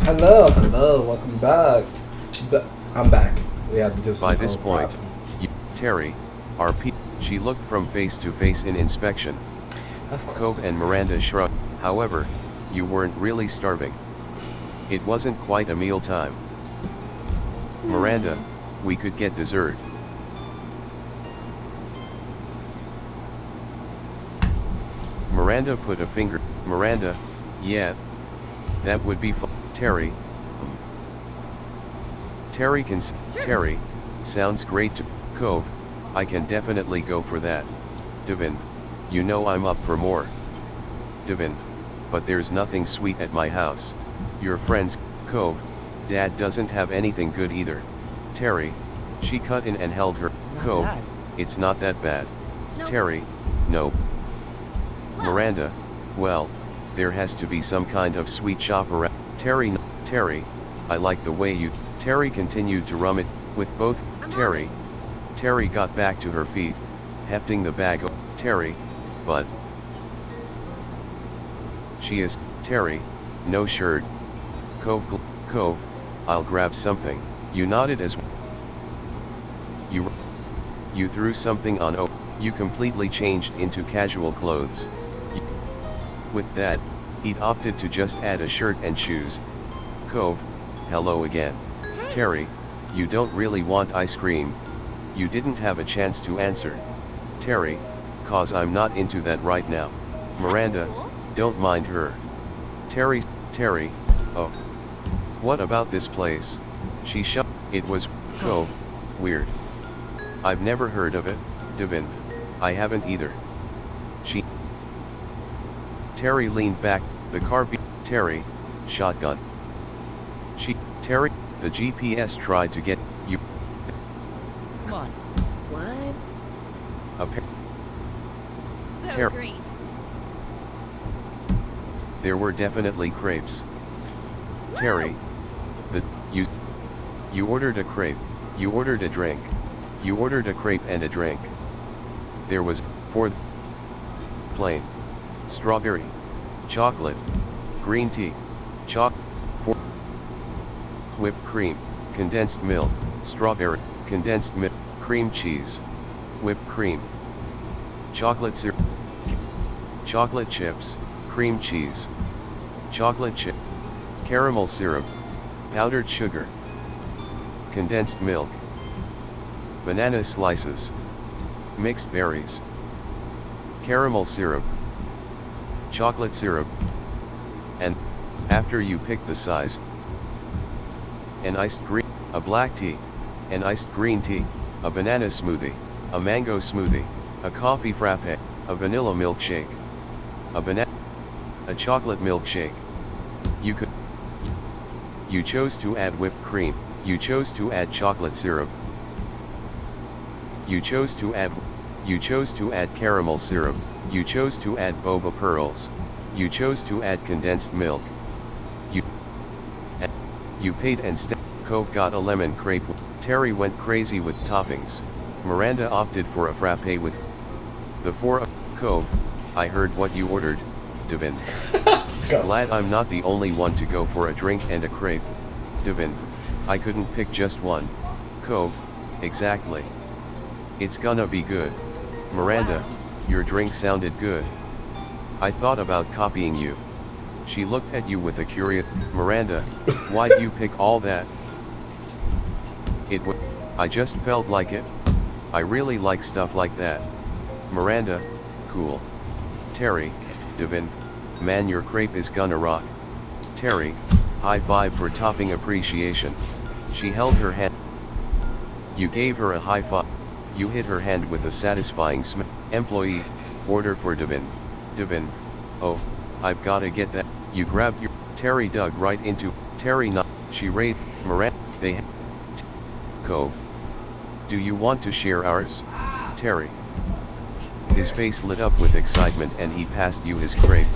Speaker 1: Hello, hello, welcome back. I'm back. We have to do some
Speaker 2: By this
Speaker 1: cold
Speaker 2: point,
Speaker 1: problem.
Speaker 2: Terry, RP. She looked from face to face in inspection.
Speaker 1: Of course.
Speaker 2: Cove and Miranda shrugged. However, you weren't really starving. It wasn't quite a meal time. Miranda, we could get dessert. Miranda put a finger. Miranda, yeah. That would be fun. Terry. Terry can. Terry, sounds great to. Cove, I can definitely go for that. Devin, you know I'm up for more. Devin, but there's nothing sweet at my house. Your friends. Cove, Dad doesn't have anything good either. Terry, she cut in and held her.
Speaker 5: Not
Speaker 2: Cove,
Speaker 5: bad.
Speaker 2: it's not that bad.
Speaker 3: No.
Speaker 2: Terry, no.
Speaker 3: Well.
Speaker 2: Miranda, well, there has to be some kind of sweet shop around. Terry, I like the way you. Terry continued to rum it with both.
Speaker 3: I'm
Speaker 2: Terry. Terry got back to her feet, hefting the bag. Terry, but she is. Terry, no shirt. Cove, I'll grab something. You nodded as you threw something on. Oh, you completely changed into casual clothes. With that, he'd opted to just add a shirt and shoes. Cove, hello again. Terry, you don't really want ice cream. You didn't have a chance to answer. Terry, cause I'm not into that right now. Miranda,
Speaker 3: cool.
Speaker 2: don't mind her. Terry, oh. What about this place? She shut. It was. Cove, weird. I've never heard of it, Devin. I haven't either. She. Terry leaned back, the car beat. Terry, shotgun. Terry, the GPS tried to get you.
Speaker 5: Come on.
Speaker 3: What? So
Speaker 2: Ter-
Speaker 3: great.
Speaker 2: There were definitely crepes. Terry, you ordered a crepe, you ordered a drink, you ordered a crepe and a drink. There was, for plain, strawberry, chocolate, green tea, whipped cream, condensed milk, strawberry, condensed milk, cream cheese, whipped cream, chocolate syrup, chocolate chips, cream cheese, chocolate chip, caramel syrup, powdered sugar, condensed milk, banana slices, mixed berries, caramel syrup, chocolate syrup, and, after you pick the size, an iced green, a black tea, an iced green tea, a banana smoothie, a mango smoothie, a coffee frappe, a vanilla milkshake, a chocolate milkshake. You chose to add whipped cream, you chose to add chocolate syrup, you chose to add caramel syrup, you chose to add boba pearls, you chose to add condensed milk. You paid and Cove got a lemon crepe. Terry went crazy with toppings. Miranda opted for a frappe with the four. Cove, I heard what you ordered, Devin. Glad I'm not the only one to go for a drink and a crepe. Devin, I couldn't pick just one. Cove, exactly. It's gonna be good. Miranda, your drink sounded good. I thought about copying you. She looked at you with a curious. Miranda, why'd you pick all that? I just felt like it. I really like stuff like that. Miranda, cool. Terry, Devin, man, your crepe is gonna rock. Terry, high five for topping appreciation. She held her hand. You gave her a high five. You hit her hand with a satisfying smack. Employee, order for Devin. Devin, oh, I've gotta get that. You grabbed your. Terry dug right into. Terry not. She raised. Miranda, they. Cove. Do you want to share ours? Terry. His face lit up with excitement and he passed you his crepe.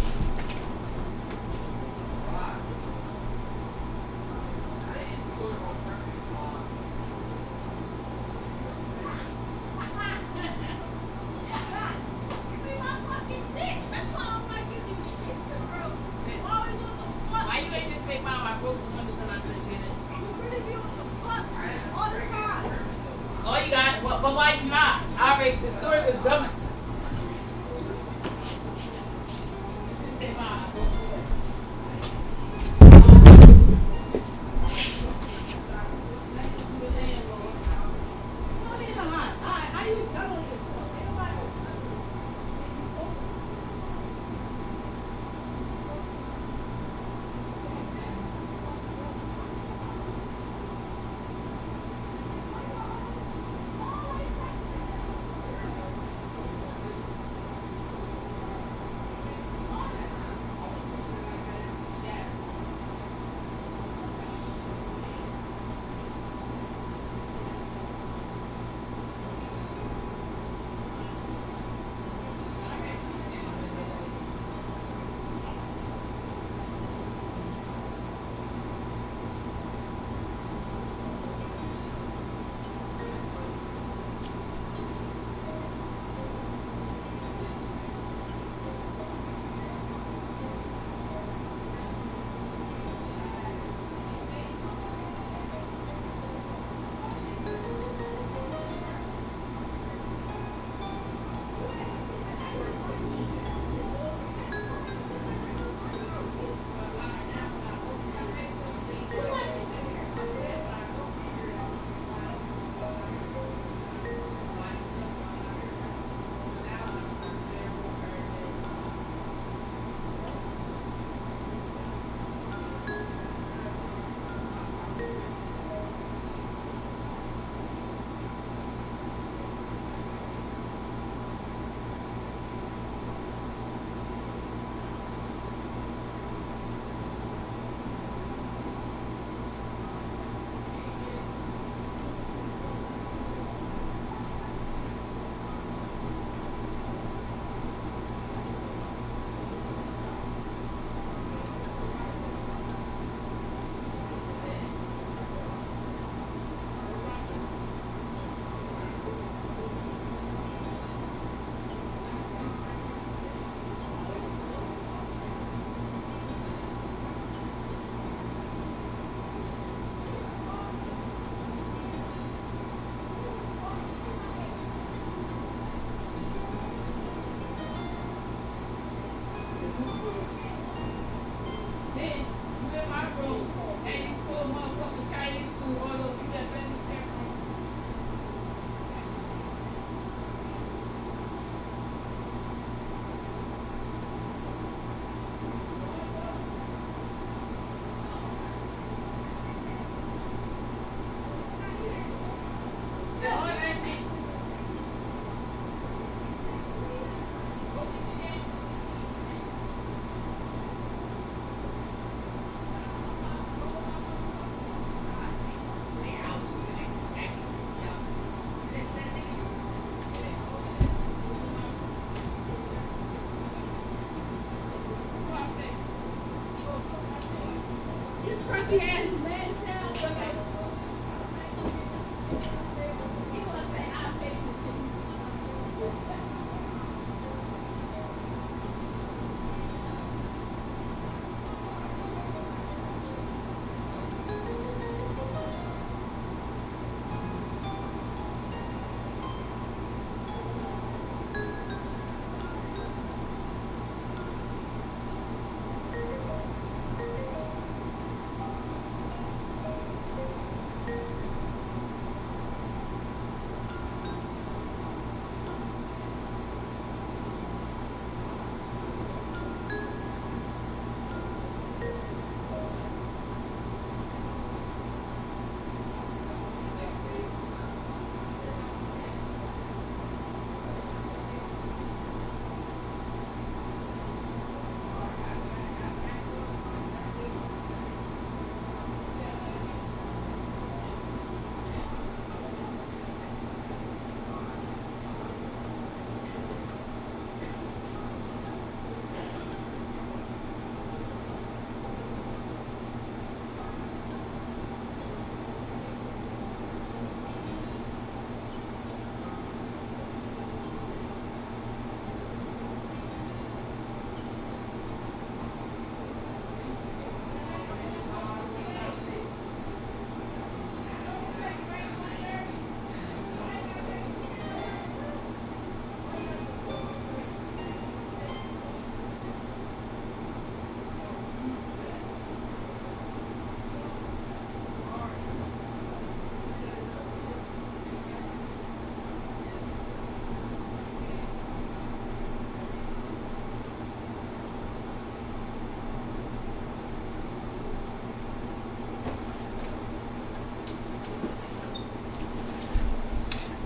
Speaker 6: But why you not? I already, the story was done.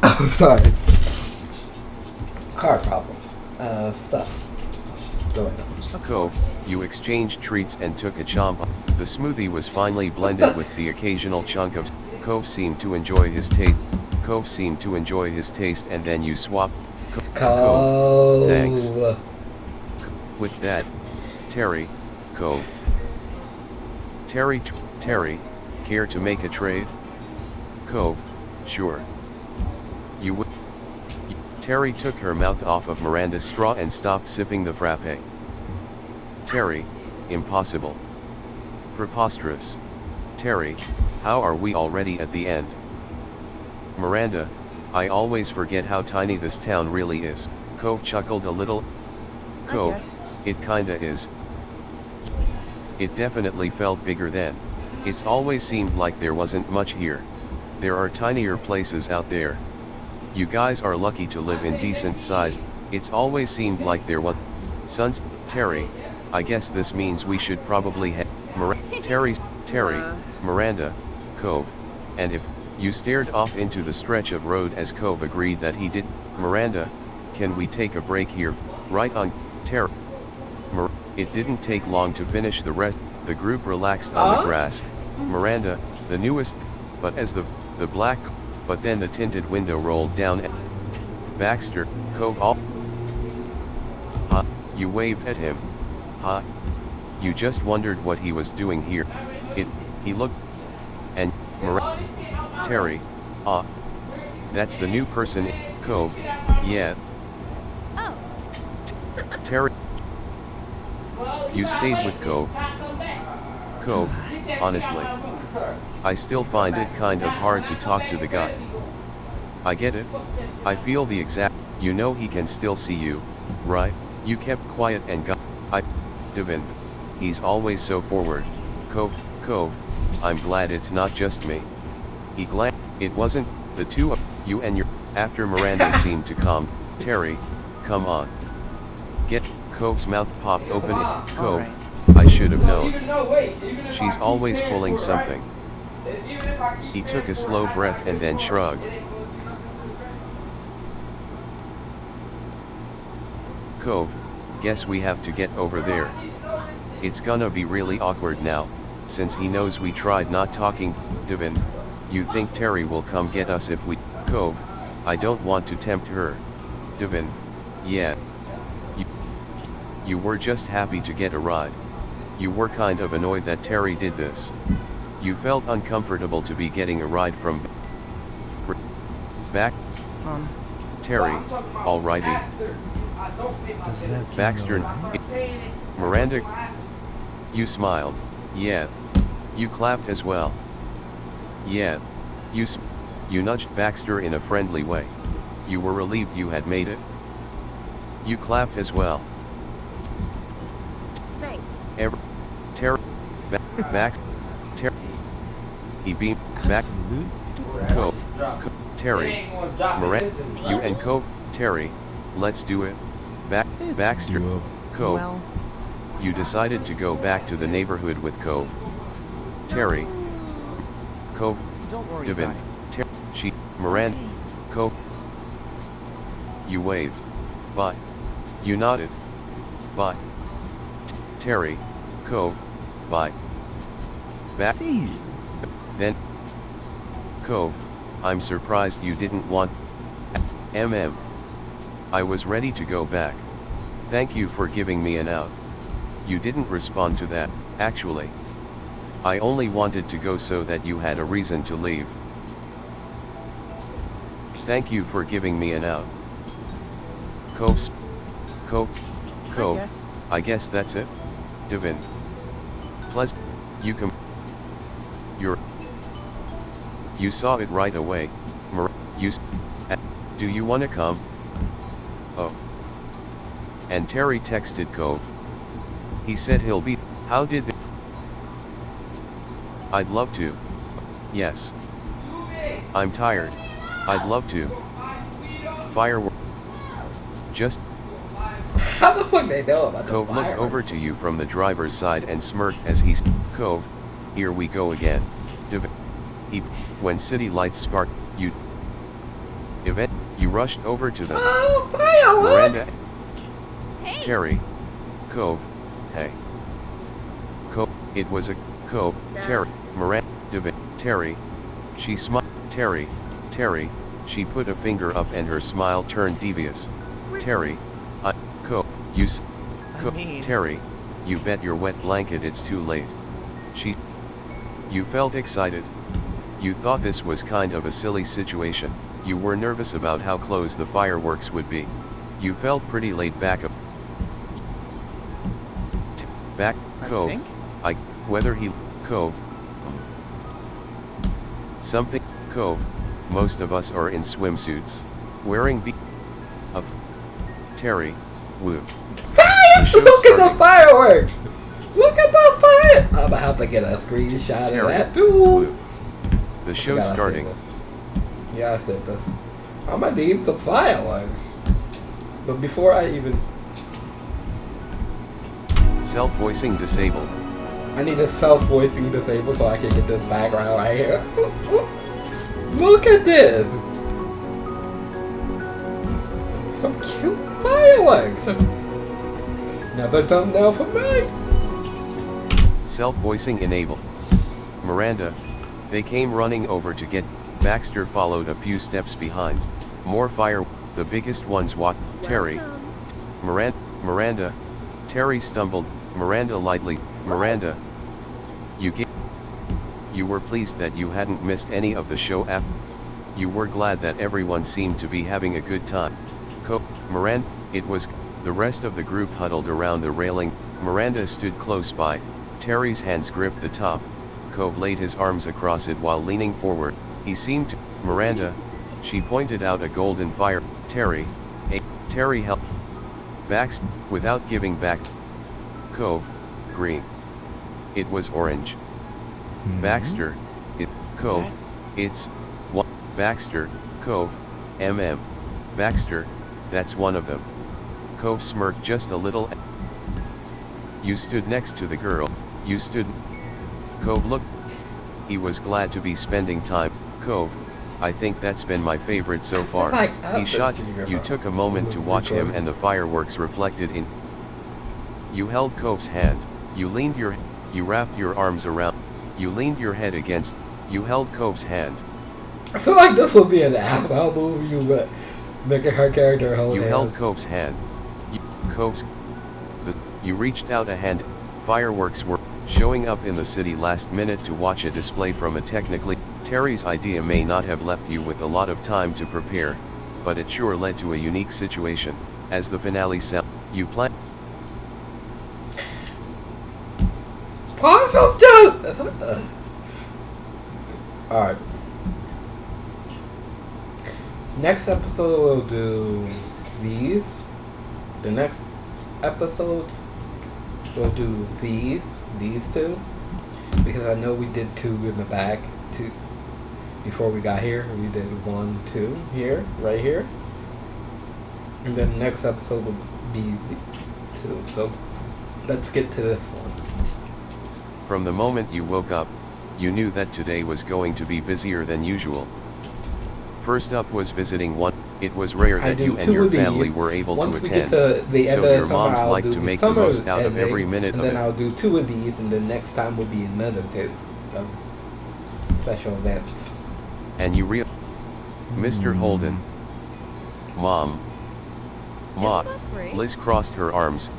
Speaker 1: I'm sorry. Car problems. Stuff going on.
Speaker 2: Cove, you exchanged treats and took a chomp. The smoothie was finely blended with the occasional chunk of. Cove seemed to enjoy his taste. Cove seemed to enjoy his taste, and then you swapped. Cove. Thanks. With that, Terry, Cove. Terry, care to make a trade? Cove, sure. You would. Terry took her mouth off of Miranda's straw and stopped sipping the frappe. Terry, impossible. Preposterous. Terry, how are we already at the end? Miranda, I always forget how tiny this town really is. Cove chuckled a little. Cove, it kinda is. It definitely felt bigger then. It's always seemed like there wasn't much here. There are tinier places out there. You guys are lucky to live in decent size. It's always seemed like there was. Sons, Terry, I guess this means we should probably head. Terry, Miranda, Cove, and if, you stared off into the stretch of road as Cove agreed that he did. Miranda, can we take a break here, right on, Terry? It didn't take long to finish the rest. The group relaxed on the grass. Miranda, the newest, but as the black, but then the tinted window rolled down and Baxter, Cove all. Ha, you waved at him. Ha. You just wondered what he was doing here. He looked, and Terry, that's the new person, Cove, yeah.
Speaker 3: Oh.
Speaker 2: Terry, you stayed with Cove. Cove, honestly, I still find it kind of hard to talk to the guy. I get it. I feel the exact, you know he can still see you, right? You kept quiet and got, Devin, he's always so forward. Cove, I'm glad it's not just me. He glanced, it wasn't, the two of you and your, after Miranda seemed to calm, Terry, come on. Get, Cove's mouth popped open, Cove, I should have known. She's always pulling something. He took a slow breath and then shrugged. Cove, guess we have to get over there. It's gonna be really awkward now, since he knows we tried not talking. Devin, you think Terry will come get us if we, Cove, I don't want to tempt her. Devin, yeah. You were just happy to get a ride. You were kind of annoyed that Terry did this. You felt uncomfortable to be getting a ride from back. Terry, alrighty. Baxter, Miranda, you smiled, yeah. You clapped as well. Yeah, you nudged Baxter in a friendly way. You were relieved you had made it. You clapped as well.
Speaker 3: Thanks.
Speaker 2: Terry, Max, Terry. He beamed back. Cove, Terry, Miranda, you and Cove, Terry, let's do it. Baxter, Cove.
Speaker 5: Well,
Speaker 2: You decided to go back to the neighborhood with Cove. Terry, Cove,
Speaker 5: don't worry
Speaker 2: Devin,
Speaker 5: about it.
Speaker 2: she, Miranda, Cove. You waved. Bye. You nodded. Bye. Terry, Cove, bye. Back.
Speaker 5: See.
Speaker 2: Then, Cove, I'm surprised you didn't want. I was ready to go back. Thank you for giving me an out. You didn't respond to that, actually. I only wanted to go so that you had a reason to leave. Thank you for giving me an out. Cove, I guess that's it. Devin. Pleasant. You saw it right away. Do you wanna come? Oh. And Terry texted Cove. He said he'll be. How did they? I'd love to. Yes. I'm tired. I'd love to. Fireworks. Just.
Speaker 1: How the fuck they know about
Speaker 2: Cove
Speaker 1: the
Speaker 2: looked
Speaker 1: fire?
Speaker 2: over to you from the driver's side and smirked as he Cove, here we go again. When city lights spark, you Event, you rushed over to them.
Speaker 1: Oh, fireworks!
Speaker 2: Miranda,
Speaker 3: Hey!
Speaker 2: Terry, Cove, hey. Cove, it was a, Cove, Terry, Miranda, Terry, she smiled, Terry, she put a finger up and her smile turned devious. Terry, Cove, Terry, you bet your wet blanket it's too late. You felt excited. You thought this was kind of a silly situation. You were nervous about how close the fireworks would be. You felt pretty laid back. Cove, whether he, Cove, something, Cove, most of us are in swimsuits, wearing of, Terry, woo.
Speaker 1: Look at the fireworks! Look at the fire! I'm gonna have to get a screenshot of that too.
Speaker 2: Woo. The show's starting.
Speaker 1: Yeah, I said this. I'm gonna need some fireworks. But before I even...
Speaker 2: Self-voicing disabled.
Speaker 1: I need a self-voicing disabled so I can get this background right here. Look at this! Some cute fireworks! Another thumbnail for me!
Speaker 2: Self-voicing enabled. Miranda, they came running over to get, Baxter followed a few steps behind. More fire, the biggest ones walked, Terry. Miranda, Terry stumbled, Miranda lightly, Miranda. You were pleased that you hadn't missed any of the show after. You were glad that everyone seemed to be having a good time. Miranda, it was, the rest of the group huddled around the railing, Miranda stood close by, Terry's hands gripped the top, Cove laid his arms across it while leaning forward, he seemed to, Miranda, she pointed out a golden fire, Terry held backs, without giving back, Cove, green. It was orange. Baxter, Cove, it's, one, Baxter, Cove, Baxter, that's one of them. Cove smirked just a little. You stood next to the girl, Cove looked. He was glad to be spending time, Cove, I think that's been my favorite so far. He shot, you took a moment to watch him and the fireworks reflected in. You held Cove's hand, you wrapped your arms around, you leaned your head against, you held Cove's hand.
Speaker 1: I feel like this would be an Apple movie, you would making her character hold
Speaker 2: You
Speaker 1: hands.
Speaker 2: held Cove's hand. You reached out a hand. Fireworks were showing up in the city last minute to watch a display from a technically. Terry's idea may not have left you with a lot of time to prepare, but it sure led to a unique situation. As the finale sound, you plan.
Speaker 1: Alright. Next episode we'll do these. The next episode we'll do these two. Because I know we did two in the back. Two before we got here. We did 1, 2 here, right here. And then the next episode will be 2. So let's get to this one.
Speaker 2: From the moment you woke up, you knew that today was going to be busier than usual. First up was visiting one. It was rare that you and your family were able to attend, so your moms like to make the most out of every minute of it.
Speaker 1: And then I'll do 2 of these, and the next time will be another 2 special events.
Speaker 2: And you Mr. Holden. Ma, Liz crossed her arms.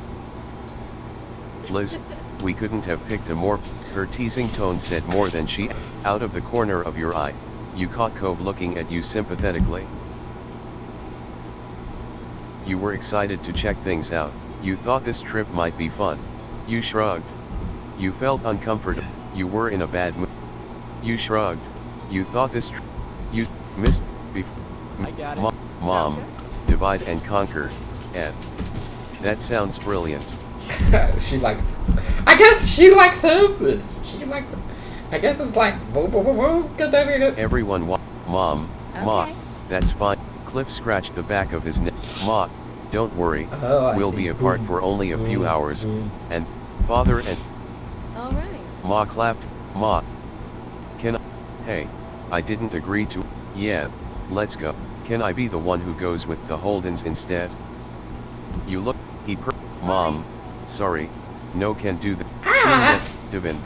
Speaker 2: Liz, we couldn't have picked a more, her teasing tone said more than she, out of the corner of your eye, you caught Cove looking at you sympathetically. You were excited to check things out, you thought this trip might be fun. You shrugged. You felt uncomfortable, you were in a bad mood. You shrugged. You thought this you missed
Speaker 5: I got it.
Speaker 2: Mom, divide and conquer, and that sounds brilliant.
Speaker 1: She likes. I guess she likes him. She likes. I guess it's like.
Speaker 2: Everyone, Mom, Ma, that's fine. Cliff scratched the back of his neck. Ma, don't worry. We'll be apart for only a few hours. And Father and.
Speaker 3: All right.
Speaker 2: Ma clapped. Ma, can I? Hey, I didn't agree to. Yeah, let's go. Can I be the one who goes with the Holdens instead? You look, Mom, sorry, no can do that. Seeing that, Devin,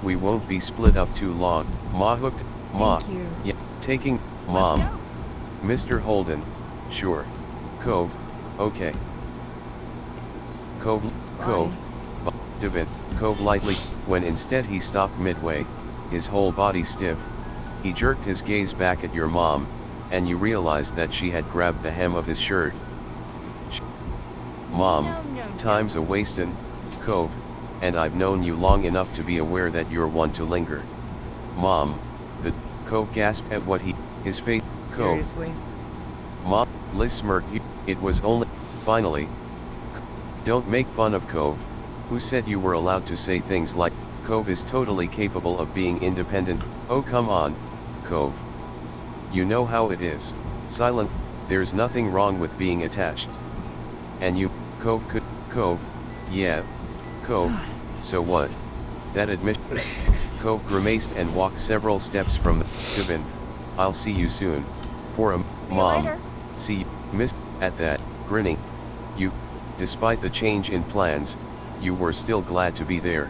Speaker 2: we won't be split up too long. Ma hooked, Ma,
Speaker 3: Thank you.
Speaker 2: yeah, taking,
Speaker 3: Let's
Speaker 2: Mom,
Speaker 3: go.
Speaker 2: Mr. Holden, sure. Cove, okay. Cove, Devin, Cove lightly, when instead he stopped midway, his whole body stiff. He jerked his gaze back at your mom, and you realized that she had grabbed the hem of his shirt. Mom,
Speaker 3: No.
Speaker 2: time's a wastin', Cove, and I've known you long enough to be aware that you're one to linger. Mom, the Cove gasped at what his face, Cove.
Speaker 7: Seriously?
Speaker 2: Mom, Liz smirked. It was only, finally. Don't make fun of Cove. Who said you were allowed to say things like, Cove is totally capable of being independent? Oh come on, Cove. You know how it is. Silent, there's nothing wrong with being attached. And you, Cove, yeah, Cove, so what? That admission. Cove grimaced and walked several steps from the Devin. I'll see you soon. For a
Speaker 3: See you
Speaker 2: mom.
Speaker 3: later.
Speaker 2: See you, miss, at that, grinning. You, despite the change in plans, you were still glad to be there.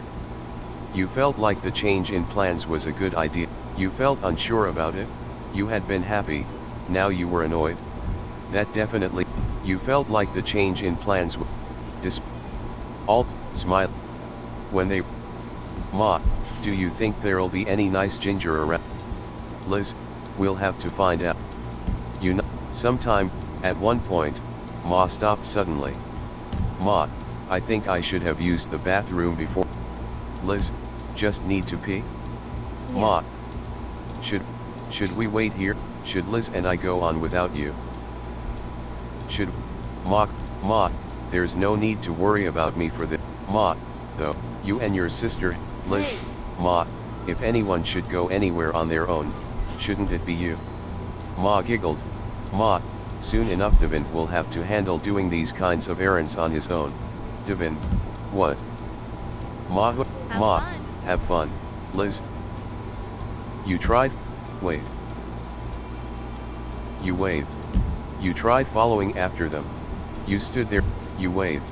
Speaker 2: You felt like the change in plans was a good idea. You felt unsure about it. You had been happy, now you were annoyed. That definitely, you felt like the change in plans was, smile. When they, Ma, do you think there'll be any nice ginger around? Liz, we'll have to find out. You know, sometime, at one point, Ma stopped suddenly. Ma, I think I should have used the bathroom before. Liz, just need to pee? Ma,
Speaker 3: Yes.
Speaker 2: should we wait here? Should Liz and I go on without you? Should, Ma, there's no need to worry about me for this. Ma, though, you and your sister, Liz,
Speaker 3: Hey.
Speaker 2: Ma, if anyone should go anywhere on their own, shouldn't it be you? Ma giggled. Ma, soon enough Devin will have to handle doing these kinds of errands on his own. Devin, what?
Speaker 3: Have
Speaker 2: Ma,
Speaker 3: fun.
Speaker 2: have fun. Liz, you tried? Wait. You waved. You tried following after them. You stood there, you waved.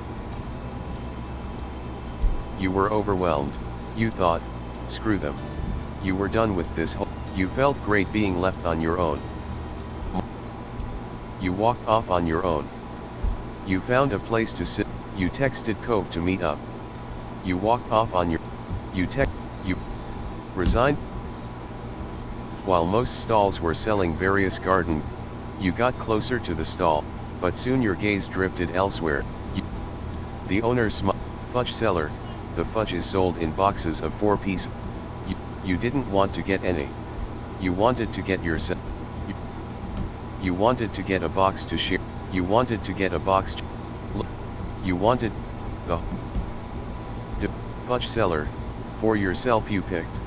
Speaker 2: You were overwhelmed. You thought, screw them. You were done with this whole. You felt great being left on your own. You walked off on your own. You found a place to sit. You texted Cove to meet up. You walked off on your. You resigned. While most stalls were selling various garden, you got closer to the stall, but soon your gaze drifted elsewhere. The owner smiled. Fudge seller, the fudge is sold in boxes of 4 pieces. You didn't want to get any. You wanted to get yourself. You wanted to get a box to share. You wanted to get a box. You wanted the fudge seller. For yourself you picked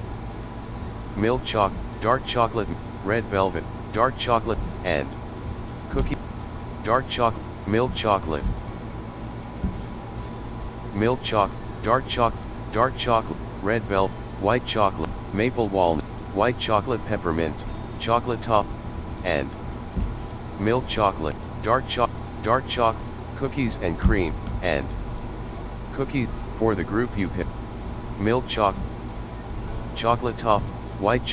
Speaker 2: milk chocolate, dark chocolate, red velvet, dark chocolate, and cookie. Dark chocolate, milk chocolate, dark chocolate, red velvet, white chocolate, maple walnut, white chocolate peppermint, chocolate top, and milk chocolate, dark chocolate, cookies and cream, and cookies. For the group you picked milk chocolate top, white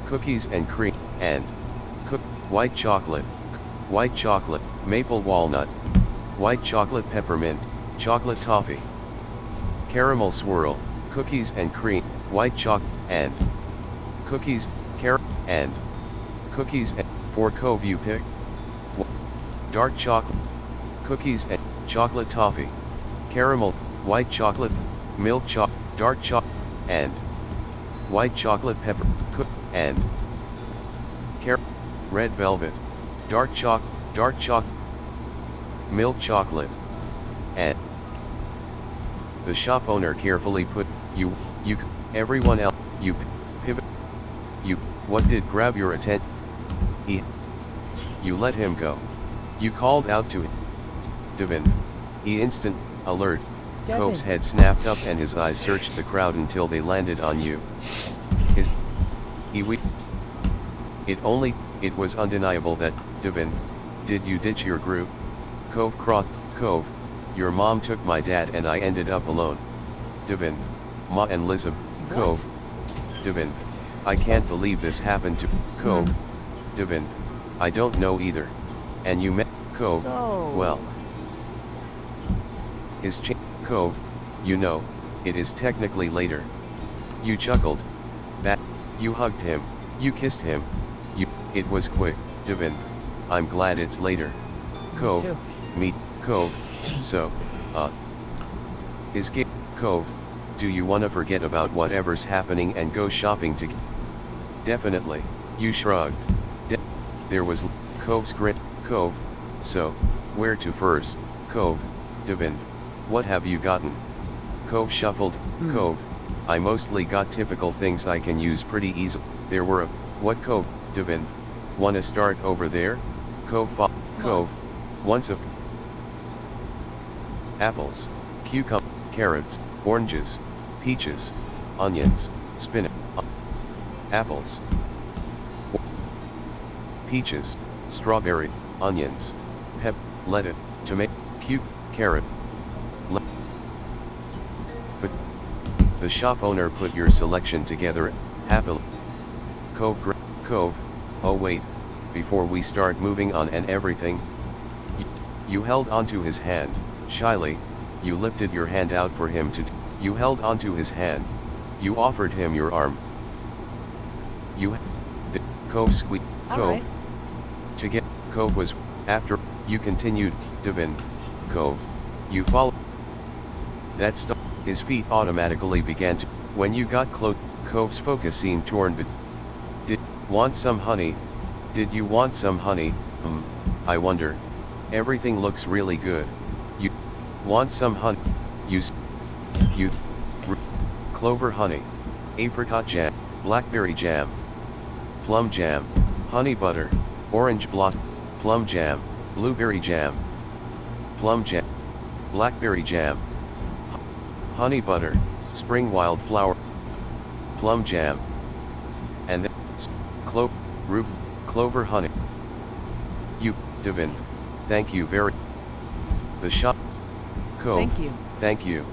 Speaker 2: cookies and cream, and white chocolate, maple walnut, white chocolate peppermint, chocolate toffee, caramel swirl, cookies and cream, white chocolate, and cookies, and cookies. And for Cove you pick dark chocolate, cookies and chocolate toffee, caramel, white chocolate, milk dark chocolate, and white chocolate pepper, and red velvet, dark chocolate, milk chocolate, and the shop owner carefully put you, everyone else, you pivot, what did grab your attention? You let him go. You called out to him. Devin. He instant, alert.
Speaker 7: Devin.
Speaker 2: Cove's head snapped up and his eyes searched the crowd until they landed on you. It was undeniable that, Devin, Did you ditch your group? Cove cross, Cove. Your mom took my dad and I ended up alone. Devin. Ma and Lizab. Cove. Devin. I can't believe this happened to Cove. Devin. I don't know either. And you met Cove.
Speaker 7: So...
Speaker 2: Well. His Cove. You know, it is technically later. You chuckled. That. You hugged him. You kissed him. It was quick, Devin. I'm glad it's later. Cove. Me, Cove. So, is Cove. Do you wanna forget about whatever's happening and go shopping together? Definitely. You shrugged. There was Cove's grin. Cove. So, where to first? Cove. Devin. What have you gotten? Cove shuffled. Cove. I mostly got typical things I can use pretty easily. There were what Cove? Devin. Wanna start over there? Cove. Cove. Once a apples, cucumber, carrots, oranges, peaches, onions, spinach, apples, peaches, strawberry, onions, lettuce, tomato, carrot. But the shop owner put your selection together happily. Cove. Oh wait, before we start moving on and everything. You held onto his hand, shyly. You lifted your hand out for him to you held onto his hand. You offered him your arm. Cove squeaked. Cove.
Speaker 7: Right.
Speaker 2: To get Cove was after you continued. Devin. Cove. You followed. That stuff. His feet automatically began to. When you got close, Cove's focus seemed torn. But did want some honey? Did you want some honey? I wonder. Everything looks really good. You want some honey? You clover honey, apricot jam, blackberry jam, plum jam, honey butter, orange blossom, plum jam, blueberry jam, plum jam, blackberry jam, honey butter, spring wildflower, plum jam, and then clover honey. You, Devin. Thank you very. The shop. Cove.
Speaker 7: Thank you.
Speaker 2: Thank you.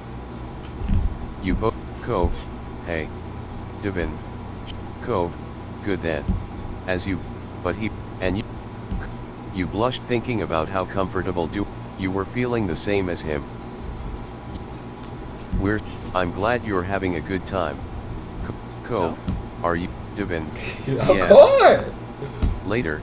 Speaker 2: You both. Cove. Hey. Devin. Cove. Good then. As you. But he. And you. You blushed thinking about how comfortable you were feeling the same as him. I'm glad you're having a good time. Cove.
Speaker 7: So?
Speaker 2: Are you. Devin.
Speaker 1: Of course!
Speaker 2: Later.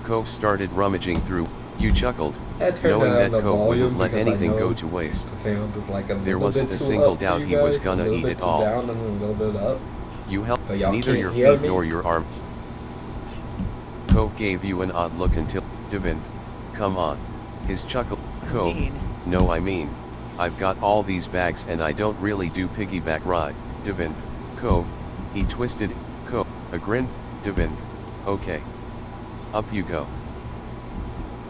Speaker 2: Cove started rummaging through. You chuckled,
Speaker 1: I turned
Speaker 2: knowing
Speaker 1: down
Speaker 2: that
Speaker 1: the
Speaker 2: Cove wouldn't
Speaker 1: volume
Speaker 2: let
Speaker 1: because I
Speaker 2: anything
Speaker 1: know
Speaker 2: go to waste.
Speaker 1: the sound is like a
Speaker 2: There
Speaker 1: little
Speaker 2: wasn't
Speaker 1: bit
Speaker 2: a
Speaker 1: too
Speaker 2: single
Speaker 1: up for
Speaker 2: doubt
Speaker 1: you
Speaker 2: he was
Speaker 1: guys,
Speaker 2: gonna
Speaker 1: a little
Speaker 2: eat
Speaker 1: bit
Speaker 2: it
Speaker 1: too
Speaker 2: all.
Speaker 1: down and a little bit up.
Speaker 2: You held
Speaker 1: So y'all
Speaker 2: neither
Speaker 1: can't
Speaker 2: your
Speaker 1: hear
Speaker 2: feet
Speaker 1: me?
Speaker 2: nor your arm. Cove gave you an odd look until, Devin, come on. His chuckle, Cove, no I mean, I've got all these bags and I don't really do piggyback ride, Devin, Cove, he twisted, Cove, a grin, Devin, okay. Up you go.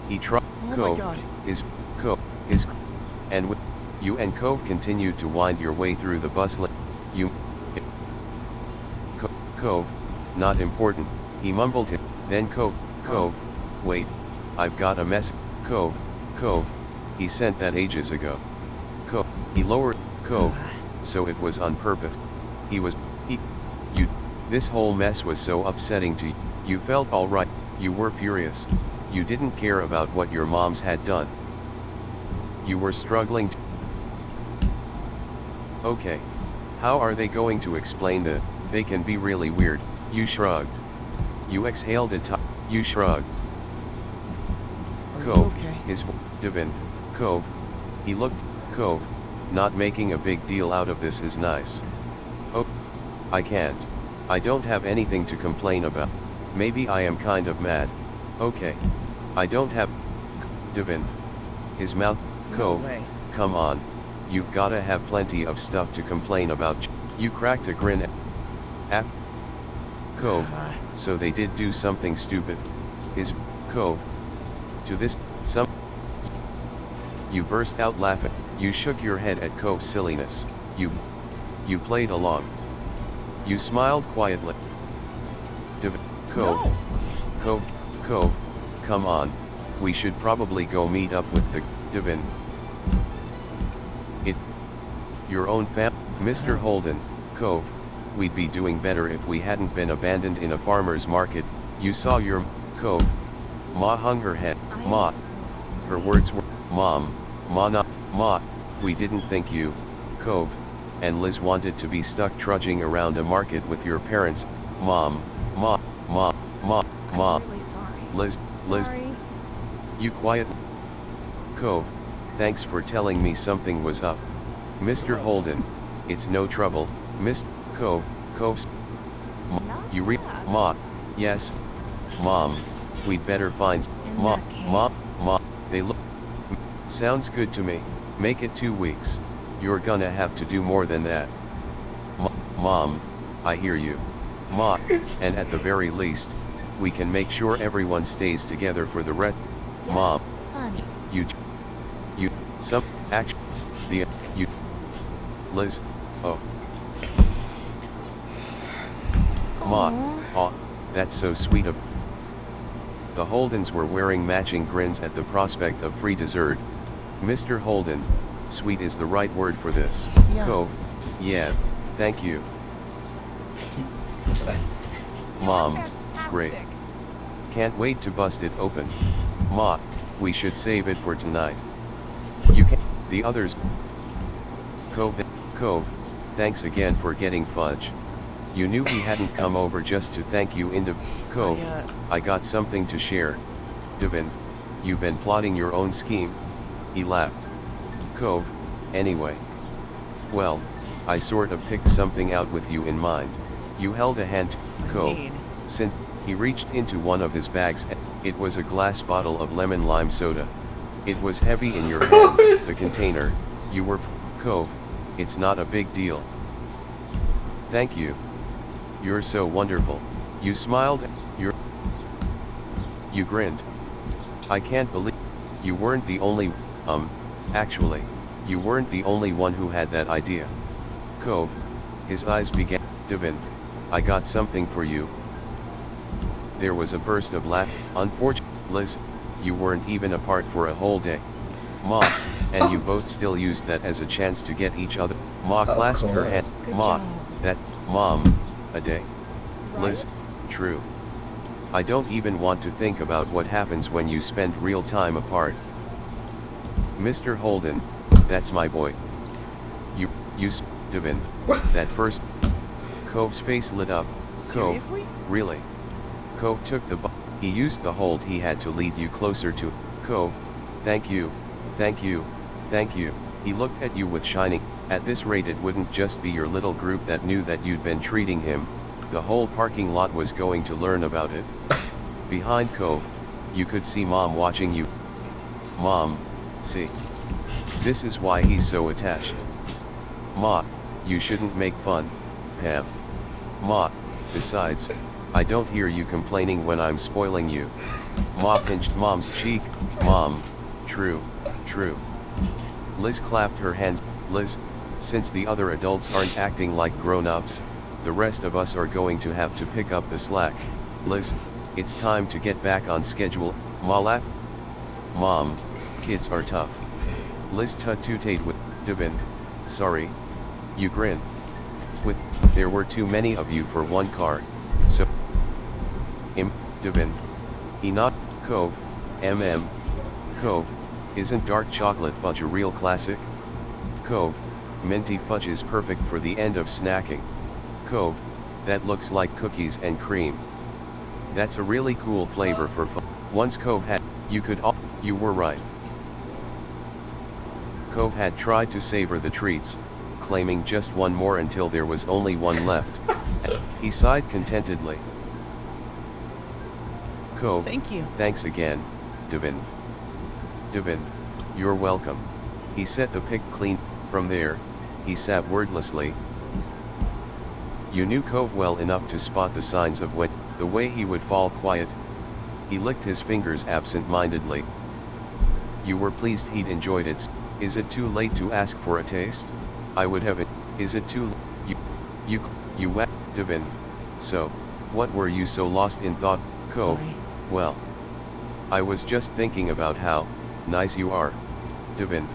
Speaker 2: He tried, Cove, and with you and Cove continued to wind your way through the bustling, Cove, not important, he mumbled it, then Cove, wait, I've got a mess, Cove, he sent that ages ago. Cove, he lowered, Cove, so it was on purpose. This whole mess was so upsetting to you, you felt alright, you were furious, you didn't care about what your moms had done. You were struggling to. Okay. How are they going to explain that? They can be really weird, you shrugged. You exhaled you shrugged. Cove, his Devin, Cove, he looked, Cove, not making a big deal out of this is nice. Oh, I can't. I don't have anything to complain about. Maybe I am kind of mad. Okay. I don't have. Devin. His mouth, Cove, come on. You've gotta have plenty of stuff to complain about. You cracked a grin at Cove, so they did do something stupid. His, Cove. To this, some. You burst out laughing. You shook your head at Cove's silliness. You played along. You smiled quietly. Cove, Cove, come on, We should probably go meet up with the Divin. Your own Mr. Holden, Cove, we'd be doing better if we hadn't been abandoned in a farmer's market. You saw your Cove. Ma hung her head. Ma. Her words were, Mom, Ma not, Ma, we didn't think you, Cove, and Liz wanted to be stuck trudging around a market with your parents. Mom, Ma, Ma, Ma, Ma.
Speaker 7: I'm really sorry.
Speaker 2: Liz, Liz.
Speaker 7: Sorry.
Speaker 2: You quiet. Cove, thanks for telling me something was up. Mr. Holden, it's no trouble, Miss Cove, Cove's. You read, Ma, yes. Mom, we'd better find, Ma, Ma, Ma, they look. Sounds good to me, make it 2 weeks. You're gonna have to do more than that. Mom, I hear you. Ma, and at the very least, we can make sure everyone stays together for the rest.
Speaker 7: Yes,
Speaker 2: Mom,
Speaker 7: honey.
Speaker 2: you, some, action, you, Liz, oh. Ma, aw, that's so sweet of. The Holdens were wearing matching grins at the prospect of free dessert. Mr. Holden, sweet is the right word for this.
Speaker 8: Yeah.
Speaker 2: Cove, yeah, thank you. Mom, great. Can't wait to bust it open. Ma, we should save it for tonight. You can, the others. Cove, thanks again for getting fudge. You knew he hadn't come over just to thank you Cove, I got something to share. Divin, you've been plotting your own scheme. He laughed. Cove, anyway. Well, I sort of picked something out with you in mind. You held a hand to Cove, since he reached into one of his bags. It was a glass bottle of lemon lime soda. It was heavy in your hands, the container. You were, Cove, it's not a big deal. Thank you. You're so wonderful. You smiled, you grinned. I can't believe, you weren't the only, actually, you weren't the only one who had that idea. Cove, his eyes began, Divin, I got something for you. There was a burst of laughter. Unfortunately, Liz, you weren't even apart for a whole day. Ma, and you both still used that as a chance to get each other. Ma clasped her hand.
Speaker 7: Good
Speaker 2: Ma,
Speaker 7: job.
Speaker 2: that, Mom, a day. Liz,
Speaker 7: Right?
Speaker 2: true. I don't even want to think about what happens when you spend real time apart. Mr. Holden, that's my boy. You, Divin, that first. Cove's face lit up.
Speaker 8: Seriously?
Speaker 2: Cove, really? Cove took the he used the hold he had to lead you closer to. Cove, thank you, thank you, thank you. He looked at you with shining. At this rate it wouldn't just be your little group that knew that you'd been treating him. The whole parking lot was going to learn about it. Behind Cove, you could see Mom watching you. Mom, see. This is why he's so attached. Ma, you shouldn't make fun, Pam. Ma, besides, I don't hear you complaining when I'm spoiling you. Ma pinched Mom's cheek. Mom, true, true. Liz clapped her hands. Liz, since the other adults aren't acting like grown-ups, the rest of us are going to have to pick up the slack. Liz, it's time to get back on schedule. Ma laughed. Mom, kids are tough. Liz tut-tutted with, Divin, sorry. You grin. There were too many of you for one car, so. Divin. He not, Cove, Cove, isn't dark chocolate fudge a real classic? Cove, minty fudge is perfect for the end of snacking. Cove, that looks like cookies and cream. That's a really cool flavor for fudge. Once Cove had, you were right. Cove had tried to savor the treats, claiming just one more until there was only one left. He sighed contentedly. Cove,
Speaker 8: Thank you.
Speaker 2: Thanks again, Divin. Divin, you're welcome. He set the pick clean. From there, he sat wordlessly. You knew Cove well enough to spot the signs of when, the way he would fall quiet. He licked his fingers absent-mindedly. You were pleased he'd enjoyed it. Is it too late to ask for a taste? I would have it. Is it too you wet, Divin. So, what were you so lost in thought, Cove? Well, I was just thinking about how nice you are. Devin,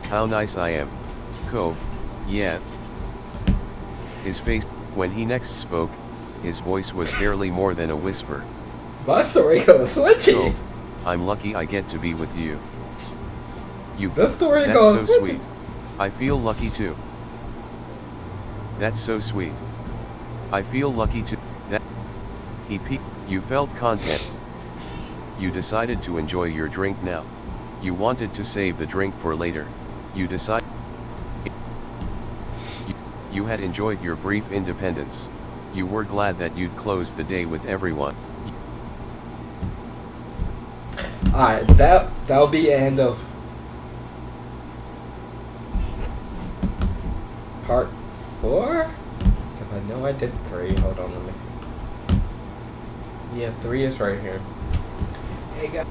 Speaker 2: how nice I am. Cove, yeah. His face, when he next spoke, his voice was barely more than a whisper.
Speaker 1: My story goes switchy.
Speaker 2: Cove, I'm lucky I get to be with you.
Speaker 1: The story
Speaker 2: That's
Speaker 1: goes
Speaker 2: so
Speaker 1: switchy.
Speaker 2: sweet. I feel lucky too. That's so sweet. I feel lucky too. That he peeked. You felt content. You decided to enjoy your drink now. You wanted to save the drink for later. You decided. You had enjoyed your brief independence. You were glad that you'd closed the day with everyone.
Speaker 1: Alright, that'll be the end of part 4? Because I know I did 3. Hold on, let me. Yeah, 3 is right here. Hey guys.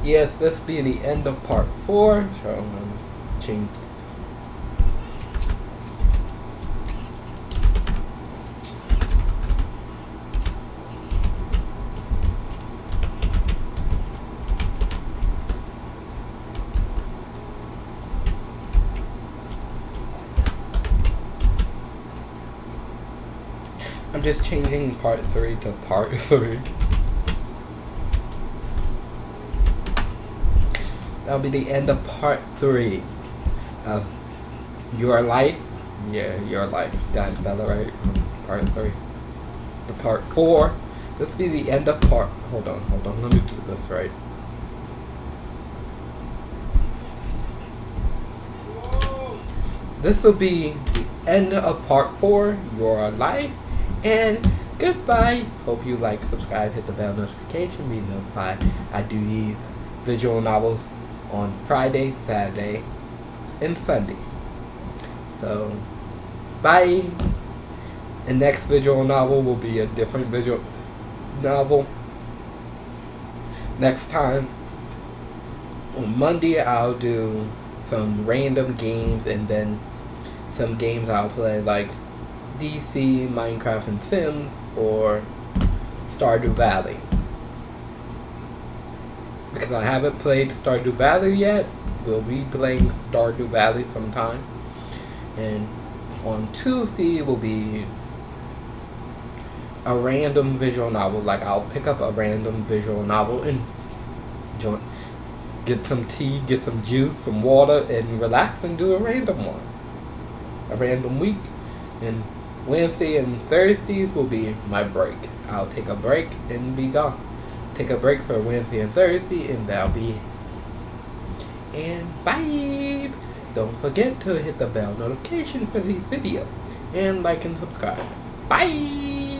Speaker 1: Yes, this will be the end of part 4. So I'm going to change. I'm just changing part 3 to part 3. That'll be the end of part 3 of Your Life. Yeah, Your Life. Did I spell it right? Part 3. The part 4. This will be the end of part. Hold on. Let me do this right. This will be the end of part 4, Your Life. And goodbye. Hope you like, subscribe, hit the bell notification, be notified. I do these visual novels on Friday, Saturday, and Sunday. So, bye. The next visual novel will be a different visual novel. Next time, on Monday, I'll do some random games and then some games I'll play like DC, Minecraft, and Sims, or Stardew Valley. Because I haven't played Stardew Valley yet, we'll be playing Stardew Valley sometime. And on Tuesday will be a random visual novel. Like I'll pick up a random visual novel and get some tea, get some juice, some water, and relax and do a random one. A random week. And Wednesday and Thursdays will be my break. I'll take a break and be gone. Take a break for Wednesday and Thursday, and that'll be. And bye! Don't forget to hit the bell notification for these videos. And like and subscribe. Bye!